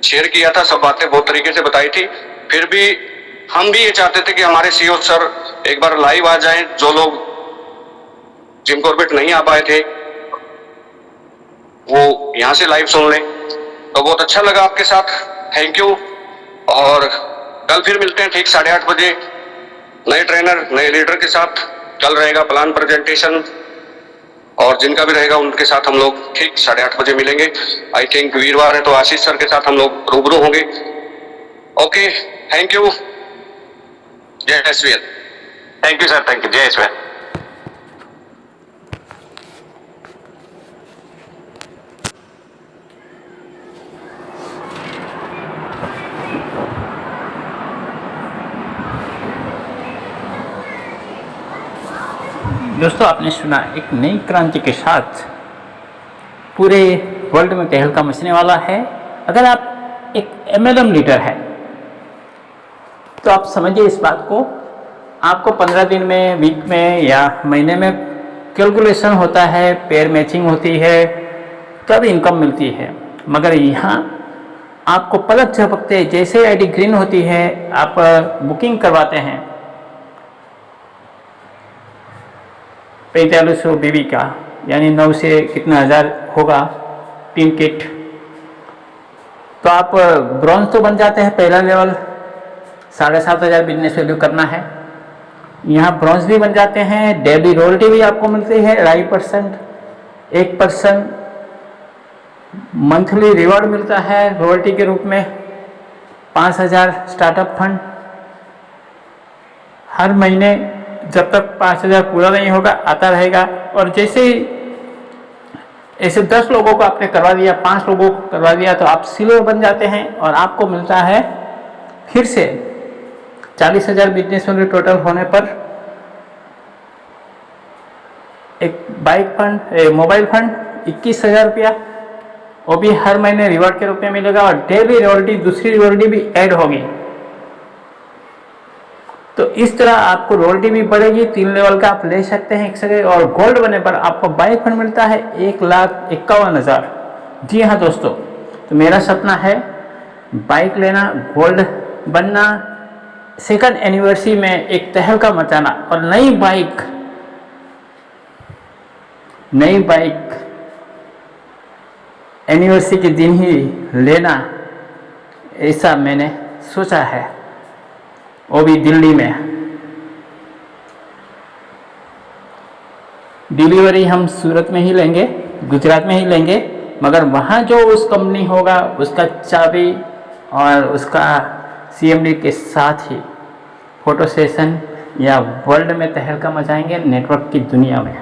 शेयर किया था, सब बातें बहुत तरीके से बताई थी। फिर भी हम भी ये चाहते थे कि हमारे सीईओ सर एक बार लाइव आ जाएं, जो लोग जिम कॉर्बेट नहीं आ पाए थे वो यहाँ से लाइव सुन लें। तो बहुत अच्छा लगा आपके साथ, थैंक यू। और कल फिर मिलते हैं ठीक 8:30 बजे नए ट्रेनर, नए लीडर के साथ। कल रहेगा प्लान प्रेजेंटेशन, और जिनका भी रहेगा उनके साथ हम लोग ठीक 8:30 बजे मिलेंगे। आई थिंक वीरवार है तो आशीष सर के साथ हम लोग रूबरू होंगे। Okay, thank you. जय SVL. Thank you sir, thank you. जय एसवीएल। दोस्तों, आपने सुना एक नई क्रांति के साथ पूरे वर्ल्ड में तहलका मचने वाला है। अगर आप एक MLM लीडर है तो आप समझिए इस बात को, आपको 15 दिन में, वीक में या महीने में कैलकुलेशन होता है, पेयर मैचिंग होती है, तब इनकम मिलती है। मगर यहाँ आपको पलक झपकते जैसे आईडी ग्रीन होती है, आप बुकिंग करवाते हैं 4500 BB का, यानी 9 से कितना हज़ार होगा 3 किट, तो आप ब्रॉन्ज तो बन जाते हैं। पहला लेवल 7,500 बिजनेस वैल्यू करना है, यहाँ ब्रॉन्ज भी बन जाते हैं। डेली रॉयल्टी भी आपको मिलती है 2.5%, 1% मंथली रिवॉर्ड मिलता है रॉयल्टी के रूप में। 5,000 स्टार्टअप फंड हर महीने जब तक 5,000 पूरा नहीं होगा आता रहेगा। और जैसे ही ऐसे 10 लोगों को आपने करवा दिया, 5 लोगों को करवा दिया, तो आप सिल्वर बन जाते हैं और आपको मिलता है फिर से 40,000 बिजनेस वैल्यू टोटल होने पर एक बाइक फंड, मोबाइल फंड 21,000 रुपया, वो भी हर महीने रिवॉर्ड के रूप में मिलेगा। और डेली रॉयल्टी, दूसरी रॉयल्टी भी ऐड होगी। तो इस तरह आपको रॉयल्टी भी बढ़ेगी, 3 लेवल का आप ले सकते हैं एक जगह। और गोल्ड बनने पर आपको बाइक फंड मिलता है 1,51,000। जी हाँ दोस्तों, तो मेरा सपना है बाइक लेना, गोल्ड बनना, सेकंड एनिवर्सरी में एक तहलका मचाना और नई बाइक एनिवर्सरी के दिन ही लेना, ऐसा मैंने सोचा है, वो भी दिल्ली में। डिलीवरी हम सूरत में ही लेंगे, गुजरात में ही लेंगे, मगर वहाँ जो उस कंपनी होगा उसका चाबी और उसका CMD के साथ ही फोटो सेशन या वर्ल्ड में तहलका मचाएंगे नेटवर्क की दुनिया में।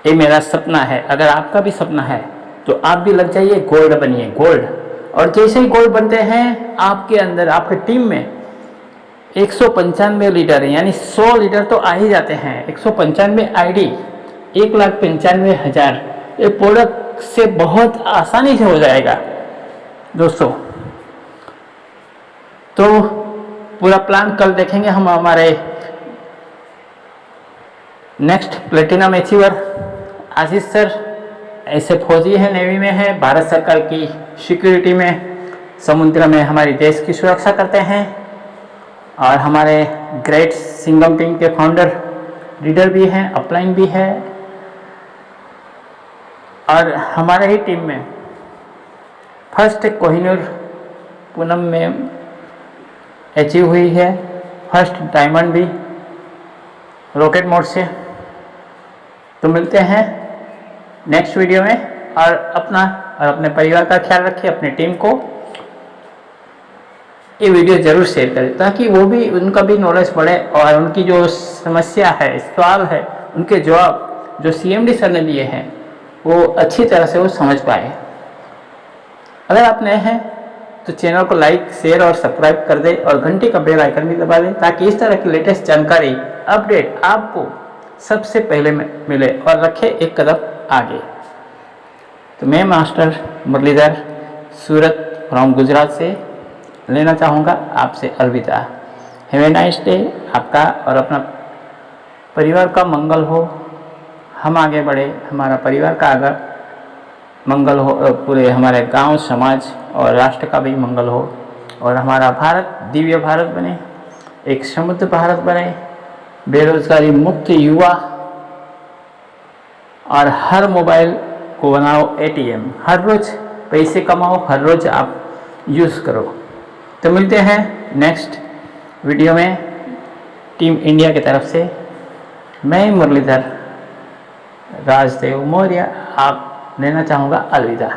ये मेरा सपना है। अगर आपका भी सपना है तो आप भी लग जाइए, गोल्ड बनिए, गोल्ड। और जैसे ही गोल्ड बनते हैं, आपके अंदर, आपकी टीम में 195 लीडर यानी 100 लीडर तो आ ही जाते हैं। 195 ID 1,95,000, ये प्रोडक्ट से बहुत आसानी से हो जाएगा दोस्तों। तो पूरा प्लान कल देखेंगे हम। हमारे नेक्स्ट प्लेटिनम अचीवर आशीष सर ऐसे फौजी हैं, नेवी में है, भारत सरकार की सिक्योरिटी में समुद्र में हमारी देश की सुरक्षा करते हैं। और हमारे ग्रेट सिंगम टीम के फाउंडर लीडर भी हैं, अपलाइन भी है। और हमारे ही टीम में फर्स्ट कोहिनूर पूनम में अचीव हुई है, फर्स्ट डायमंड भी रॉकेट मोड से। तो मिलते हैं नेक्स्ट वीडियो में। और अपना और अपने परिवार का ख्याल रखिए, अपनी टीम को ये वीडियो ज़रूर शेयर करें ताकि वो भी, उनका भी नॉलेज बढ़े और उनकी जो समस्या है, सवाल है, उनके जवाब जो CMD सर ने दिए हैं वो अच्छी तरह से वो समझ पाए। अगर आप नए हैं तो चैनल को लाइक, शेयर और सब्सक्राइब कर दें और घंटी का बेल आइकन भी दबा दें ताकि इस तरह की लेटेस्ट जानकारी, अपडेट आपको सबसे पहले मिले और रखे एक कदम आगे। तो मैं मास्टर मुरलीधर सूरत फ्रॉम गुजरात से लेना चाहूँगा आपसे अलविदा। Have a nice day. आपका और अपना परिवार का मंगल हो, हम आगे बढ़े, हमारा परिवार का आगे मंगल हो, पूरे हमारे गांव, समाज और राष्ट्र का भी मंगल हो और हमारा भारत दिव्य भारत बने, एक समृद्ध भारत बने, बेरोजगारी मुक्त युवा और हर मोबाइल को बनाओ ATM, हर रोज़ पैसे कमाओ, हर रोज़ आप यूज़ करो। तो मिलते हैं नेक्स्ट वीडियो में टीम इंडिया की तरफ से। मैं मुरलीधर राजदेव मौर्य आप लेना चाहूँगा अलविदा।